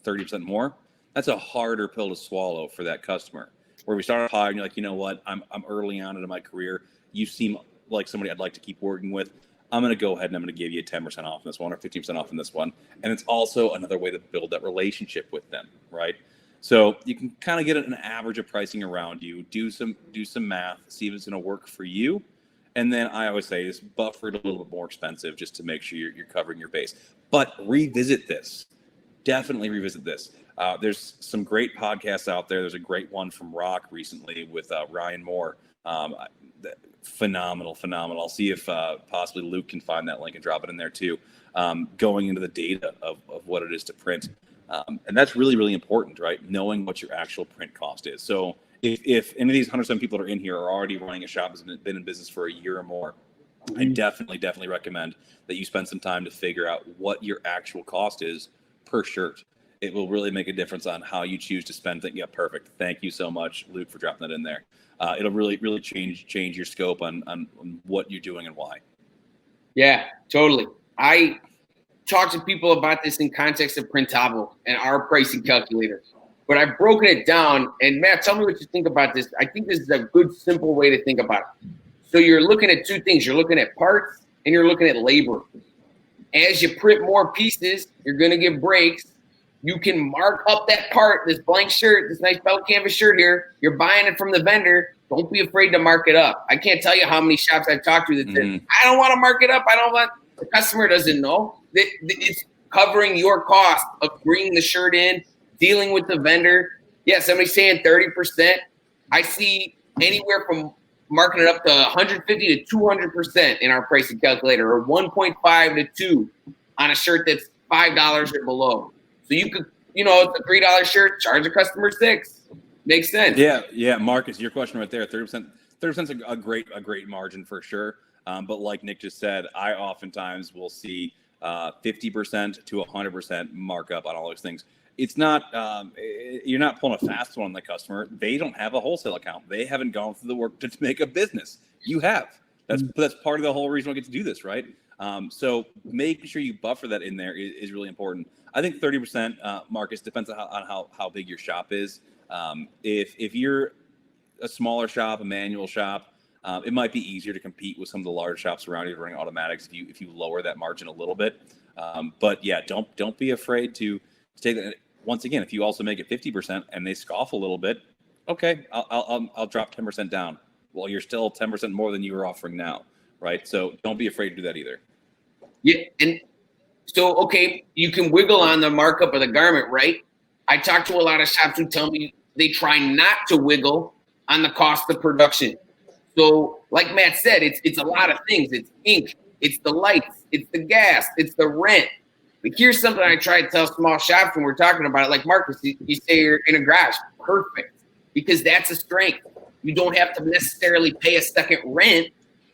30% more, that's a harder pill to swallow for that customer. Where we start off high, and you're like, you know what, I'm early on into my career. You seem like somebody I'd like to keep working with. I'm going to go ahead and I'm going to give you 10% off in this one or 15% off in this one. And it's also another way to build that relationship with them, right? So you can kind of get an average of pricing around you, do some math, see if it's going to work for you. And then I always say is buffer it a little bit more expensive just to make sure you're covering your base. But revisit this. Definitely revisit this. There's some great podcasts out there. There's a great one from Rock recently with Ryan Moore. Phenomenal. I'll see if possibly Luke can find that link and drop it in there too. Going into the data of what it is to print. And that's really, really important, right? Knowing what your actual print cost is. So if any of these 107 people that are in here are already running a shop that's been in business for a year or more, I definitely recommend that you spend some time to figure out what your actual cost is per shirt. It will really make a difference on how you choose to spend things. Yeah, perfect. Thank you so much, Luke, for dropping that in there. It'll really change your scope on what you're doing and why. Yeah, totally. I talk to people about this in context of Printavo and our pricing calculator, but I've broken it down. And Matt, tell me what you think about this. I think this is a good, simple way to think about it. So you're looking at two things. You're looking at parts and you're looking at labor. As you print more pieces, you're going to get breaks. You can mark up that part, this blank shirt, this nice belt canvas shirt here. You're buying it from the vendor. Don't be afraid to mark it up. I can't tell you how many shops I've talked to that said, I don't want to mark it up. I don't want. The customer doesn't know. It's covering your cost of bringing the shirt in, dealing with the vendor. Yeah, somebody's saying 30%. I see anywhere from marking it up to 150 to 200% in our pricing calculator, or 1.5 to 2 on a shirt that's $5 or below. So you could, it's a $3 shirt, charge a customer $6. Makes sense. Yeah, Marcus, your question right there, 30%. 30% is a great margin for sure. But like Nick just said, I oftentimes will see 50% to 100% markup on all those things. It's not you're not pulling a fast one on the customer. They don't have a wholesale account. They haven't gone through the work to make a business. You have. That's part of the whole reason we get to do this, right? So making sure you buffer that in there is really important. I think 30%, Marcus, depends on how big your shop is. If you're a smaller shop, a manual shop, it might be easier to compete with some of the large shops around you running automatics if you lower that margin a little bit. But yeah, don't be afraid to take that. Once again, if you also make it 50% and they scoff a little bit, okay, I'll drop 10% down. Well, you're still 10% more than you were offering now, right? So don't be afraid to do that either. Yeah, and so okay, you can wiggle on the markup of the garment, right? I talk to a lot of shops who tell me they try not to wiggle on the cost of production. So, like Matt said, it's a lot of things. It's ink, it's the lights, it's the gas, it's the rent. But here's something I try to tell small shops when we're talking about it. Like Marcus, you say you're in a garage, perfect, because that's a strength. You don't have to necessarily pay a second rent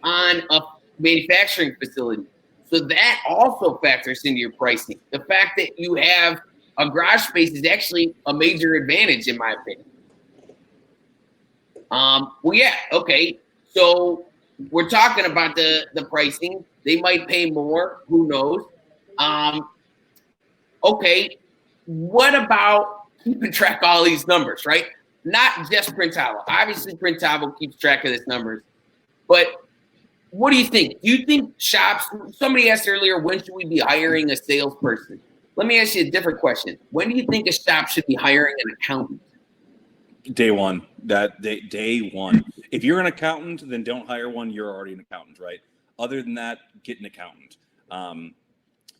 on a manufacturing facility. So that also factors into your pricing. The fact that you have a garage space is actually a major advantage, in my opinion. Well, yeah, okay. So we're talking about the pricing. They might pay more. Who knows? Okay. What about keeping track of all these numbers, right? Not just Printavo. Obviously, Printavo keeps track of these numbers. But what do you think? Do you think shops, somebody asked earlier, when should we be hiring a salesperson? Let me ask you a different question. When do you think a shop should be hiring an accountant? Day one. Day one. If you're an accountant, then don't hire one. You're already an accountant, right? Other than that, get an accountant.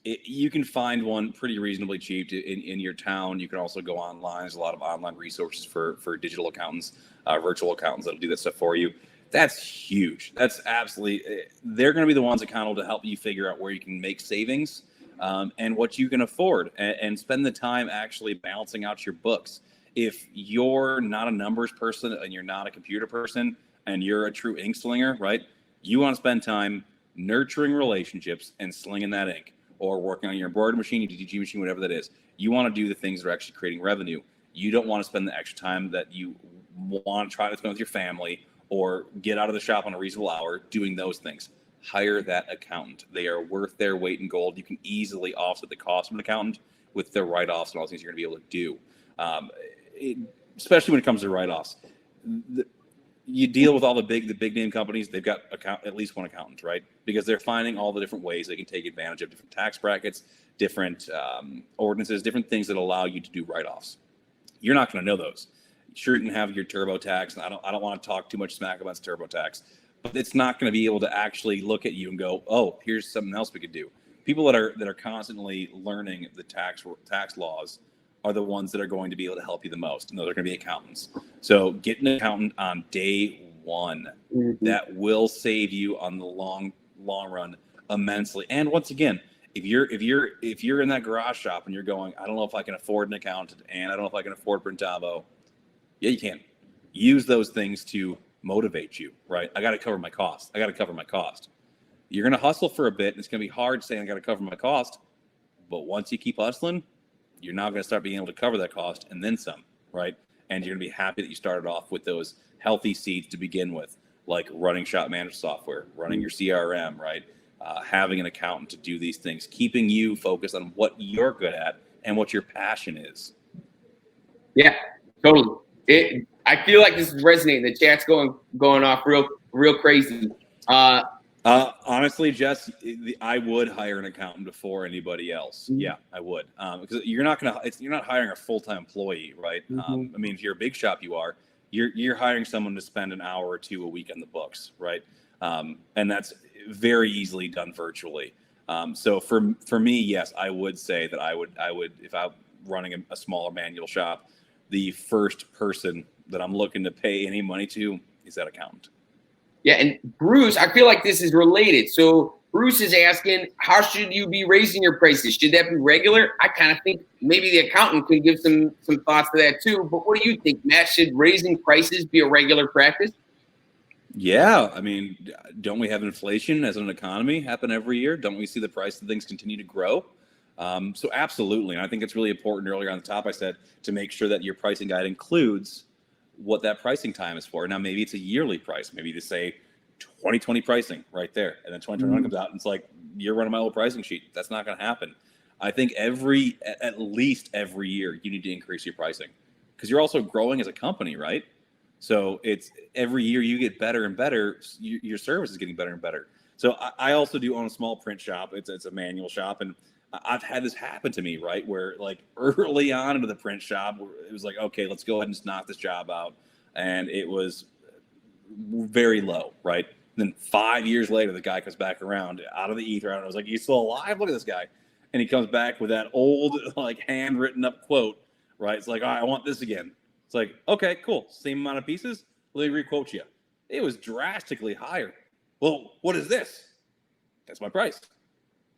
You can find one pretty reasonably cheap in your town. You can also go online. There's a lot of online resources for digital accountants, virtual accountants that'll do that stuff for you. That's huge. That's absolutely, they're going to be the ones accountable to help you figure out where you can make savings and what you can afford and spend the time actually balancing out your books. If you're not a numbers person and you're not a computer person and you're a true ink slinger, right? You want to spend time nurturing relationships and slinging that ink, or working on your embroidery machine, your DTG machine, whatever that is. You want to do the things that are actually creating revenue. You don't want to spend the extra time that you want to try to spend with your family or get out of the shop on a reasonable hour doing those things. Hire that accountant. They are worth their weight in gold. You can easily offset the cost of an accountant with their write-offs and all the things you're going to be able to do. Especially when it comes to write-offs. You deal with all the big name companies. They've got at least one accountant, right? Because they're finding all the different ways they can take advantage of different tax brackets, different ordinances, different things that allow you to do write-offs. You're not going to know those. Sure, you can have your TurboTax, and I don't want to talk too much smack about TurboTax, but it's not going to be able to actually look at you and go, oh, here's something else we could do. People that are constantly learning the tax laws are the ones that are going to be able to help you the most, and those are going to be accountants. So get an accountant on day one. Mm-hmm. That will save you on the long run immensely. And once again, if you're in that garage shop and you're going, I don't know if I can afford an accountant, and I don't know if I can afford Printavo. Yeah, you can. Use those things to motivate you, right? I got to cover my cost. You're going to hustle for a bit. And it's going to be hard saying I got to cover my cost. But once you keep hustling, you're now going to start being able to cover that cost and then some, right? And you're going to be happy that you started off with those healthy seeds to begin with, like running shop management software, running your CRM, right? Having an accountant to do these things, keeping you focused on what you're good at and what your passion is. Yeah, totally. I feel like this is resonating. The chat's going off real crazy. Honestly, Jess, I would hire an accountant before anybody else. Mm-hmm. Yeah, I would, because you're not hiring a full-time employee, right? Mm-hmm. I mean, if you're a big shop, you're hiring someone to spend an hour or two a week on the books, right? And that's very easily done virtually. So for me, yes, I would say that I would if I'm running a smaller manual shop, the first person that I'm looking to pay any money to is that accountant. Yeah, and Bruce, I feel like this is related. So Bruce is asking, how should you be raising your prices? Should that be regular? I kind of think maybe the accountant could give some thoughts to that too. But what do you think, Matt? Should raising prices be a regular practice? Yeah, I mean, don't we have inflation as an economy happen every year? Don't we see the price of things continue to grow? So absolutely. And I think it's really important earlier on the top, I said, to make sure that your pricing guide includes what that pricing time is for. Now, maybe it's a yearly price. Maybe to say 2020 pricing right there. And then 2021 comes out and it's like, you're running my old pricing sheet. That's not going to happen. I think at least every year, you need to increase your pricing because you're also growing as a company, right? So it's every year you get better and better. Your service is getting better and better. So I also do own a small print shop. It's a manual shop. And I've had this happen to me, right? Where like early on into the print shop, it was like, okay, let's go ahead and just knock this job out. And it was very low, right? And then 5 years later, the guy comes back around out of the ether. And I was like, you still alive? Look at this guy. And he comes back with that old, like handwritten up quote, right? It's like, all right, I want this again. It's like, okay, cool. Same amount of pieces. Let me requote you. It was drastically higher. Well, what is this? That's my price.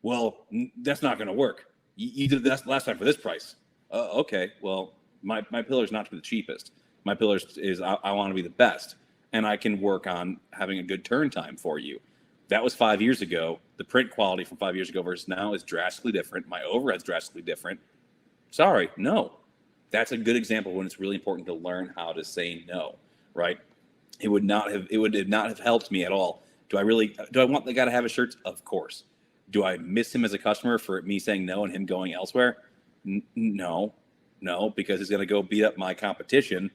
Well, that's not going to work. You did that last time for this price. Okay, well, my pillar's not to be the cheapest. My pillar is I want to be the best, and I can work on having a good turn time for you. That was 5 years ago. The print quality from 5 years ago versus now is drastically different. My overhead's drastically different. Sorry, no. That's a good example when it's really important to learn how to say no, right? It would not have helped me at all. Do I want the guy to have his shirts? Of course. Do I miss him as a customer for me saying no and him going elsewhere? No, because he's going to go beat up my competition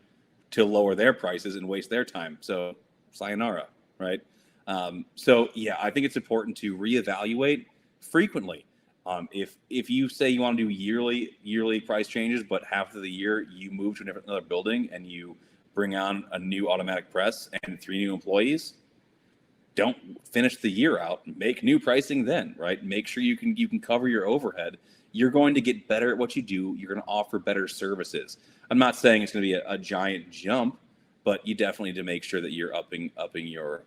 to lower their prices and waste their time. So sayonara, right? So yeah, I think it's important to reevaluate frequently. If you say you want to do yearly price changes, but half of the year you move to another building and you bring on a new automatic press and 3 new employees, don't finish the year out. Make new pricing then, right? Make sure you can cover your overhead. You're going to get better at what you do. You're going to offer better services. I'm not saying it's going to be a giant jump, but you definitely need to make sure that you're upping your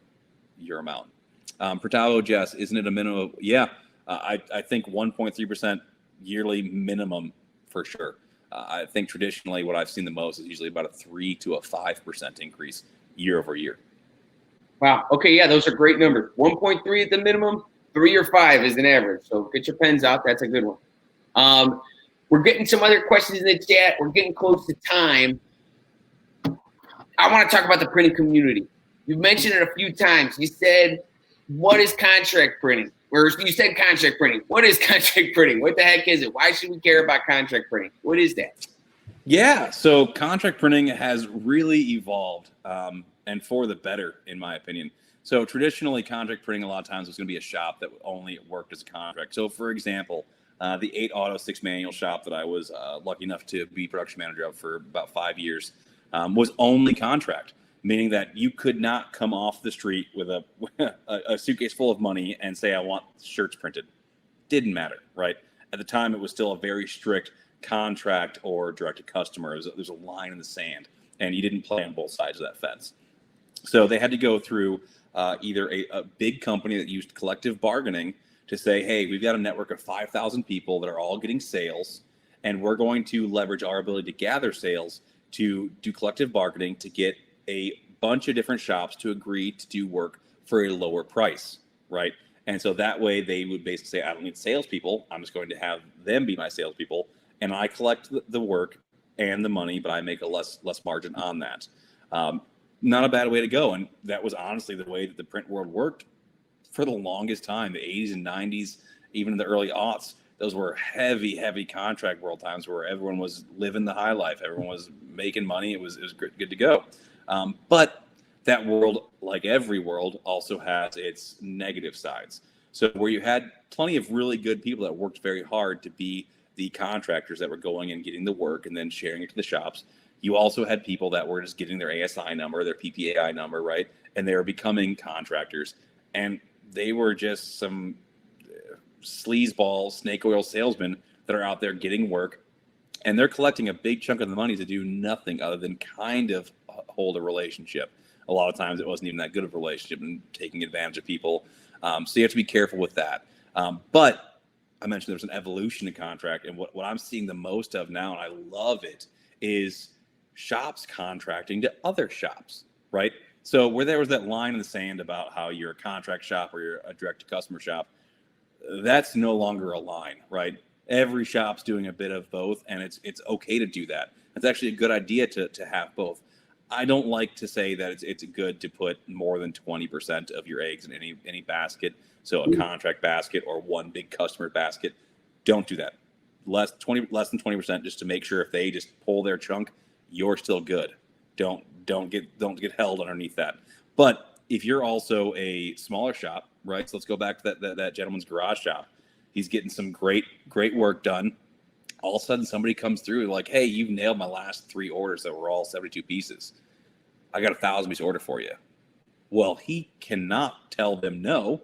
amount. Printavo, Jess, isn't it a minimum? Yeah, I think 1.3% yearly minimum for sure. I think traditionally what I've seen the most is usually about a 3 to a 5% increase year over year. Wow. Okay. Yeah, those are great numbers. 1.3 at the minimum, 3 or 5 is an average. So get your pens out. That's a good one. We're getting some other questions in the chat. We're getting close to time. I want to talk about the printing community. You've mentioned it a few times. You said, what is contract printing? Or you said contract printing. What is contract printing? What the heck is it? Why should we care about contract printing? What is that? Yeah, so contract printing has really evolved, and for the better, in my opinion. So traditionally, contract printing a lot of times was going to be a shop that only worked as a contract. So for example, the 8 auto 6 manual shop that I was lucky enough to be production manager of for about 5 years was only contract, meaning that you could not come off the street with a suitcase full of money and say, I want shirts printed. Didn't matter, right? At the time, it was still a very strict contract or direct to customer. There's a line in the sand, and you didn't play on both sides of that fence. So they had to go through either a big company that used collective bargaining to say, hey, we've got a network of 5,000 people that are all getting sales, and we're going to leverage our ability to gather sales to do collective bargaining to get a bunch of different shops to agree to do work for a lower price, right? And so that way they would basically say, I don't need salespeople. I'm just going to have them be my salespeople, and I collect the work and the money, but I make a less margin on that. Not a bad way to go. And that was honestly the way that the print world worked for the longest time, the 80s and 90s, even in the early aughts. Those were heavy contract world times where everyone was living the high life. Everyone was making money. It was good to go. But that world, like every world, also has its negative sides. So where you had plenty of really good people that worked very hard to be the contractors that were going and getting the work and then sharing it to the shops, you also had people that were just getting their ASI number, their PPAI number, right? And they were becoming contractors. And they were just some sleazeball, snake oil salesmen that are out there getting work. And they're collecting a big chunk of the money to do nothing other than kind of hold a relationship. A lot of times it wasn't even that good of a relationship and taking advantage of people. So you have to be careful with that. But I mentioned there's an evolution in contract. And what I'm seeing the most of now, and I love it, is shops contracting to other shops, right? So where there was that line in the sand about how you're a contract shop or you're a direct-to-customer shop, that's no longer a line, right? Every shop's doing a bit of both, and it's okay to do that. It's actually a good idea to have both. I don't like to say that it's good to put more than 20% of your eggs in any basket. So a contract basket or one big customer basket. Don't do that. Less than 20%, just to make sure if they just pull their chunk, you're still good. Don't get held underneath that. But if you're also a smaller shop, right? So let's go back to that gentleman's garage shop. He's getting some great work done. All of a sudden, somebody comes through like, hey, you've nailed my last 3 orders that were all 72 pieces. I got a 1,000-piece order for you. Well, he cannot tell them no.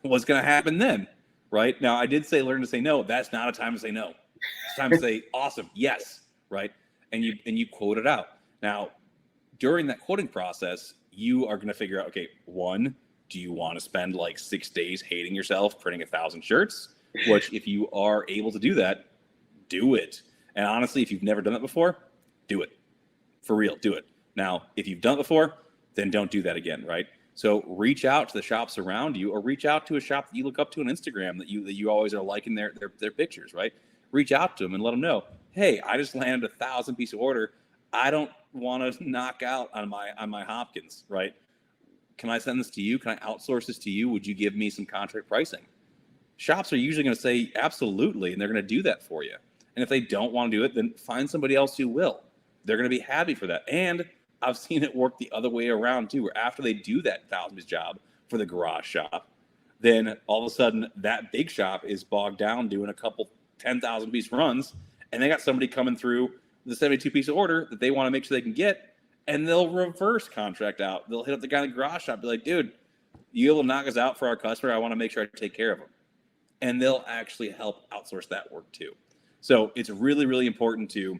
What's going to happen then, right? Now, I did say learn to say no. That's not a time to say no. It's time to say awesome, yes, right? And you quote it out. Now, during that quoting process, you are going to figure out, okay, 1, do you want to spend like 6 days hating yourself printing 1,000 shirts? Which, if you are able to do that, do it. And honestly, if you've never done it before, do it. For real, do it. Now, if you've done it before, then don't do that again, right? So reach out to the shops around you, or reach out to a shop that you look up to on Instagram that you always are liking their pictures, right? Reach out to them and let them know, hey, I just landed a 1,000-piece order. I don't want to knock out on my Hopkins, right? Can I send this to you? Can I outsource this to you? Would you give me some contract pricing? Shops are usually going to say absolutely, and they're going to do that for you. And if they don't want to do it, then find somebody else who will. They're going to be happy for that. And I've seen it work the other way around too, where after they do that 1,000-piece job for the garage shop, then all of a sudden that big shop is bogged down doing a couple 10,000-piece runs, and they got somebody coming through the 72-piece order that they want to make sure they can get, and they'll reverse contract out. They'll hit up the guy in the garage shop, be like, dude, you able to knock us out for our customer? I want to make sure I take care of them. And they'll actually help outsource that work too. So it's really, really important to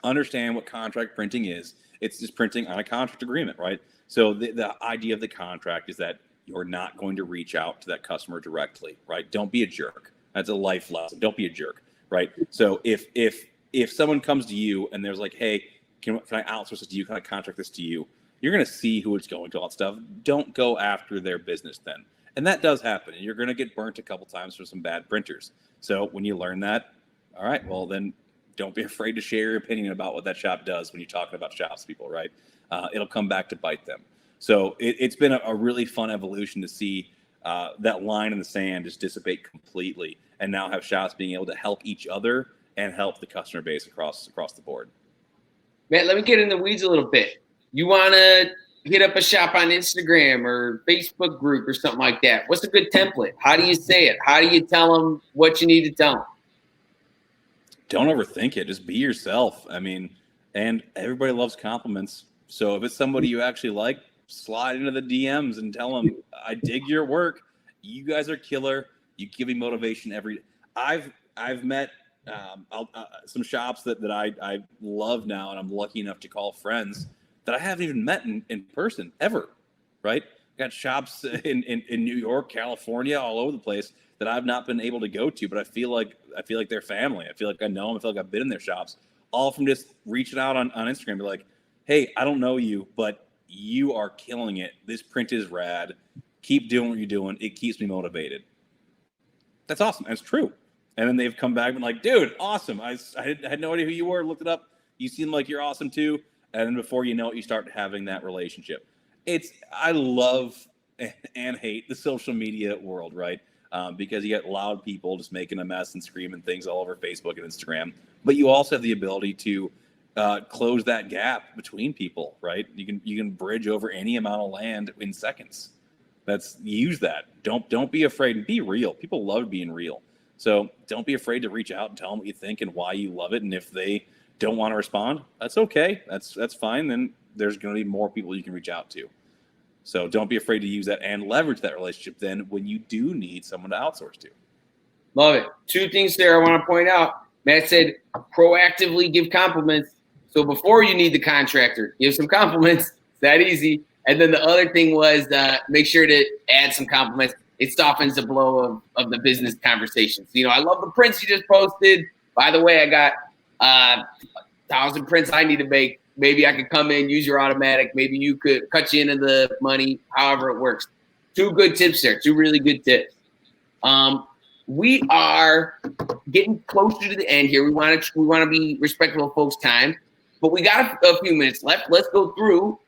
understand what contract printing is. It's just printing on a contract agreement, right? So the idea of the contract is that you're not going to reach out to that customer directly, right? Don't be a jerk. That's a life lesson. Don't be a jerk, right? So if someone comes to you and there's like, hey, can I outsource this to you? Can I contract this to you? You're going to see who it's going to, all that stuff. Don't go after their business then. And that does happen. And you're going to get burnt a couple times from some bad printers. So when you learn that, all right, well, then don't be afraid to share your opinion about what that shop does when you're talking about shops people, right? It'll come back to bite them. So it's been a really fun evolution to see that line in the sand just dissipate completely, and now have shops being able to help each other and help the customer base across the board. Man, let me get in the weeds a little bit. You want to hit up a shop on Instagram or Facebook group or something like that. What's a good template? How do you say it? How do you tell them what you need to tell them? don't overthink it. Just be yourself. I mean, and everybody loves compliments. So if it's somebody you actually like, slide into the DMs and tell them, I dig your work. You guys are killer. You give me motivation every. I've met some shops that I love now, and I'm lucky enough to call friends that I haven't even met in person ever. Right? Got shops in New York, California, all over the place that I've not been able to go to, but I feel like they're family. I feel like I know them. I feel like I've been in their shops, all from just reaching out on Instagram, be like, hey, I don't know you, but you are killing it. This print is rad. Keep doing what you're doing. It keeps me motivated. That's awesome. That's true. And then they've come back and been like, dude, awesome. I had no idea who you were. Looked it up. You seem like you're awesome too. And then before you know it, you start having that relationship. I love and hate the social media world, right? Because you get loud people just making a mess and screaming things all over Facebook and Instagram. But you also have the ability to close that gap between people, right? You can bridge over any amount of land in seconds. Use that. Don't be afraid and be real. People love being real. So don't be afraid to reach out and tell them what you think and why you love it. And if they don't want to respond, that's okay. That's fine. Then there's going to be more people you can reach out to. So don't be afraid to use that and leverage that relationship then when you do need someone to outsource to. Love it. Two things there I want to point out. Matt said proactively give compliments. So before you need the contractor, give some compliments. It's that easy. And then the other thing was make sure to add some compliments. It softens the blow of the business conversations. I love the prints you just posted. By the way, I got 1,000 prints I need to make. Maybe I could come in, use your automatic. Maybe you could cut you into the money, however it works. Two good tips there. Two really good tips. We are getting closer to the end here. We want to be respectful of folks' time, but we got a few minutes left. Let's go through.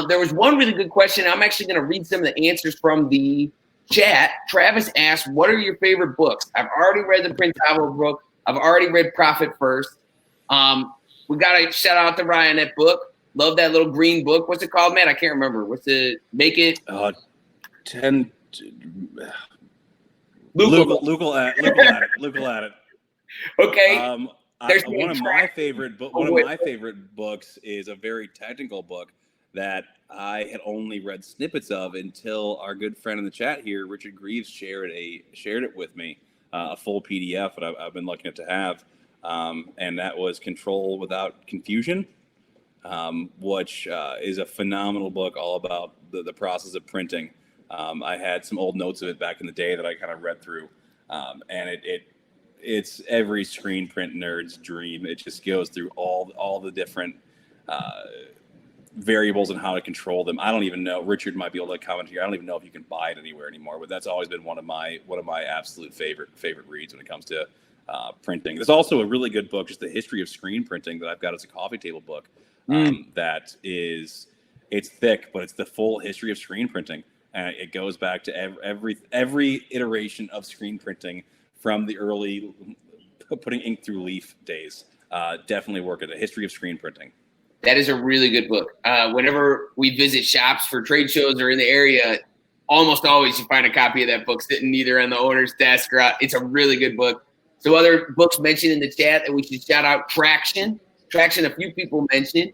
There was one really good question. I'm actually going to read some of the answers from the chat. Travis asked, what are your favorite books? I've already read the Printavo book. I've already read Profit First. We got to shout out to Ryan, that book. Love that little green book. What's it called, man? I can't remember. What's it? Make it. Luke will at it. Okay. One of my favorite books is a very technical book that I had only read snippets of until our good friend in the chat here, Richard Greaves, shared it with me, a full PDF that I've been lucky enough to have, and that was Control Without Confusion, which is a phenomenal book all about the process of printing. I had some old notes of it back in the day that I kind of read through, and it's every screen print nerd's dream. It just goes through all the different variables and how to control them. I don't even know. Richard might be able to comment here. I don't even know if you can buy it anywhere anymore. But that's always been one of my absolute favorite reads when it comes to printing. There's also a really good book, just the history of screen printing, that I've got as a coffee table book. It's thick, but it's the full history of screen printing. It goes back to every iteration of screen printing from the early putting ink through leaf days. Definitely work at a history of screen printing. That is a really good book. Whenever we visit shops for trade shows or in the area, almost always you find a copy of that book sitting either on the owner's desk or it's a really good book. So other books mentioned in the chat that we should shout out: Traction. Traction, a few people mentioned.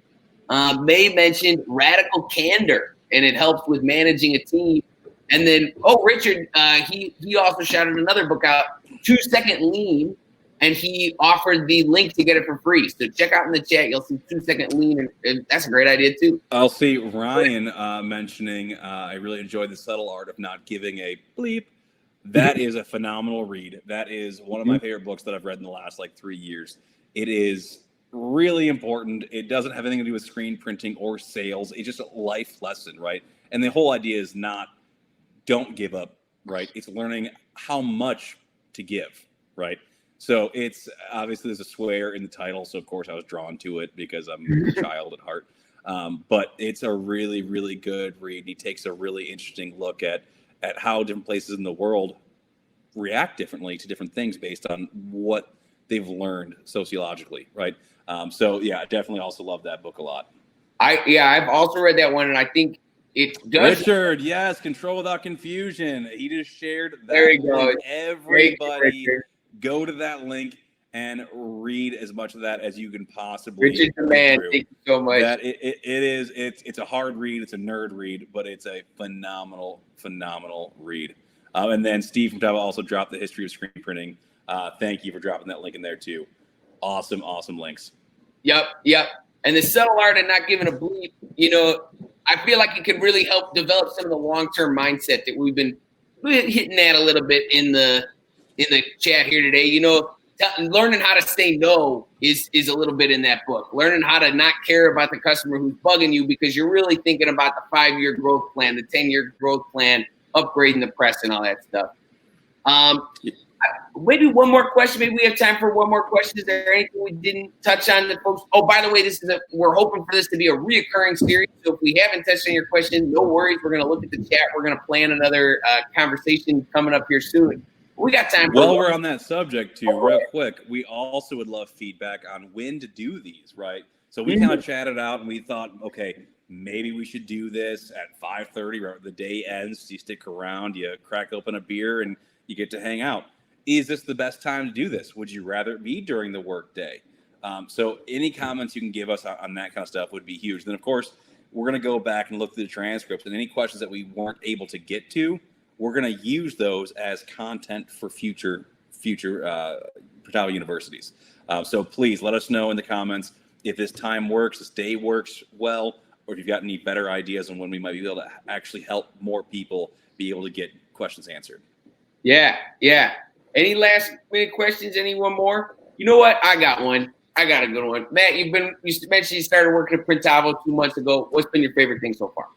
May mentioned Radical Candor, and it helps with managing a team. And then, Richard, he also shouted another book out, 2 Second Lean, and he offered the link to get it for free. So check out in the chat. You'll see 2 Second Lean, and that's a great idea too. I'll see Ryan mentioning, I really enjoyed The Subtle Art of Not Giving a Bleep. That is a phenomenal read. That is one of my favorite books that I've read in the last 3 years. It is really important. It doesn't have anything to do with screen printing or sales. It's just a life lesson, right? And the whole idea is not don't give up, right? It's learning how much to give, right? So it's obviously there's a swear in the title. So of course I was drawn to it because I'm a child at heart. But it's a really, really good read. He takes a really interesting look at how different places in the world react differently to different things based on what they've learned sociologically, right? So yeah, I definitely also love that book a lot. I've also read that one, and I think it does. Richard, yes, Control Without Confusion. He just shared that. There you go. Everybody go to that link and read as much of that as you can possibly. Richard the man, thank you so much. That it's a hard read, it's a nerd read, but it's a phenomenal read. And then Steve from Printavo also dropped the history of screen printing. Thank you for dropping that link in there too. Awesome links. Yep. And the subtle art of not giving a bleep, I feel like it can really help develop some of the long-term mindset that we've been hitting at a little bit in the chat here today. Learning how to say no is a little bit in that book. Learning how to not care about the customer who's bugging you because you're really thinking about the 5-year growth plan, the 10-year growth plan, upgrading the press and all that stuff. Maybe one more question. Maybe we have time for one more question. Is there anything we didn't touch on that folks? Oh, by the way, we're hoping for this to be a reoccurring series. So if we haven't touched on your question, no worries. We're going to look at the chat. We're going to plan another conversation coming up here soon. We got time. While we're on that subject too, real quick, we also would love feedback on when to do these, right? So we kind of chatted out and we thought, okay, maybe we should do this at 5:30 or the day ends. You stick around, you crack open a beer, and you get to hang out. Is this the best time to do this? Would you rather it be during the work day? So any comments you can give us on that kind of stuff would be huge. Then, of course, we're going to go back and look through the transcripts, and any questions that we weren't able to get to, we're going to use those as content for future Printavo universities. So please let us know in the comments if this time works, this day works well, or if you've got any better ideas on when we might be able to actually help more people be able to get questions answered. Yeah. Any last minute questions? Anyone more? You know what? I got one. I got a good one. Matt, you mentioned you started working at Printavo 2 months ago. What's been your favorite thing so far?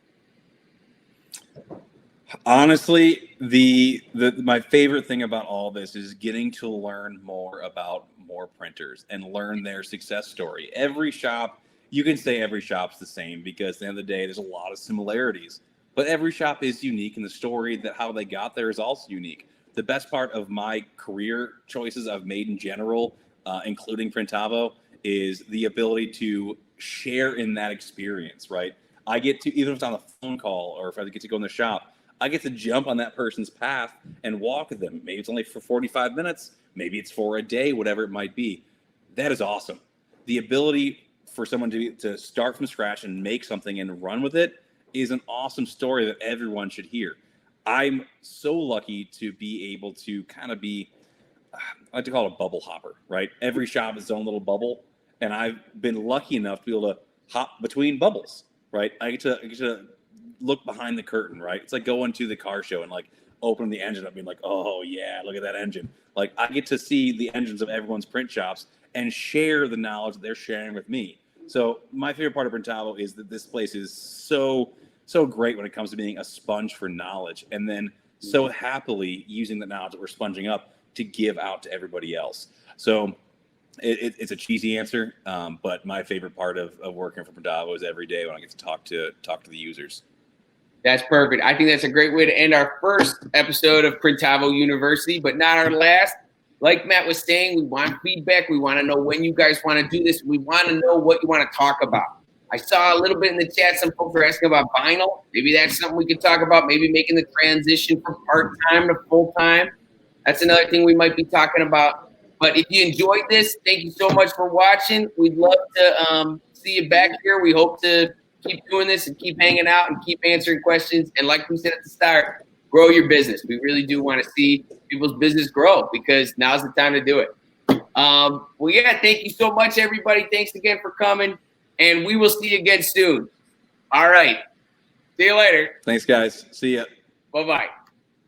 Honestly, my favorite thing about all this is getting to learn more about more printers and learn their success story. Every shop, you can say every shop's the same because at the end of the day, there's a lot of similarities. But every shop is unique, and the story that how they got there is also unique. The best part of my career choices I've made in general, including Printavo, is the ability to share in that experience, right? I get to, even if it's on a phone call or if I get to go in the shop, I get to jump on that person's path and walk with them. Maybe it's only for 45 minutes. Maybe it's for a day, whatever it might be. That is awesome. The ability for someone to start from scratch and make something and run with it is an awesome story that everyone should hear. I'm so lucky to be able to kind of be, I like to call it a bubble hopper, right? Every shop has its own little bubble, and I've been lucky enough to be able to hop between bubbles, right? I get to look behind the curtain, right? It's like going to the car show and like opening the engine up, being like, oh yeah, look at that engine. Like I get to see the engines of everyone's print shops and share the knowledge that they're sharing with me. So my favorite part of Printavo is that this place is so great when it comes to being a sponge for knowledge, and then so happily using the knowledge that we're sponging up to give out to everybody else. So it's a cheesy answer, but my favorite part of working for Printavo is every day when I get to talk to the users. That's perfect. I think that's a great way to end our first episode of Printavo University, but not our last. Like Matt was saying, we want feedback. We want to know when you guys want to do this. We want to know what you want to talk about. I saw a little bit in the chat. Some folks are asking about vinyl. Maybe that's something we could talk about. Maybe making the transition from part-time to full-time. That's another thing we might be talking about. But if you enjoyed this, thank you so much for watching. We'd love to see you back here. We hope to keep doing this and keep hanging out and keep answering questions. And like we said at the start, grow your business. We really do want to see people's business grow because now's the time to do it. Well, yeah, thank you so much, everybody. Thanks again for coming. And we will see you again soon. All right. See you later. Thanks, guys. See ya. Bye-bye.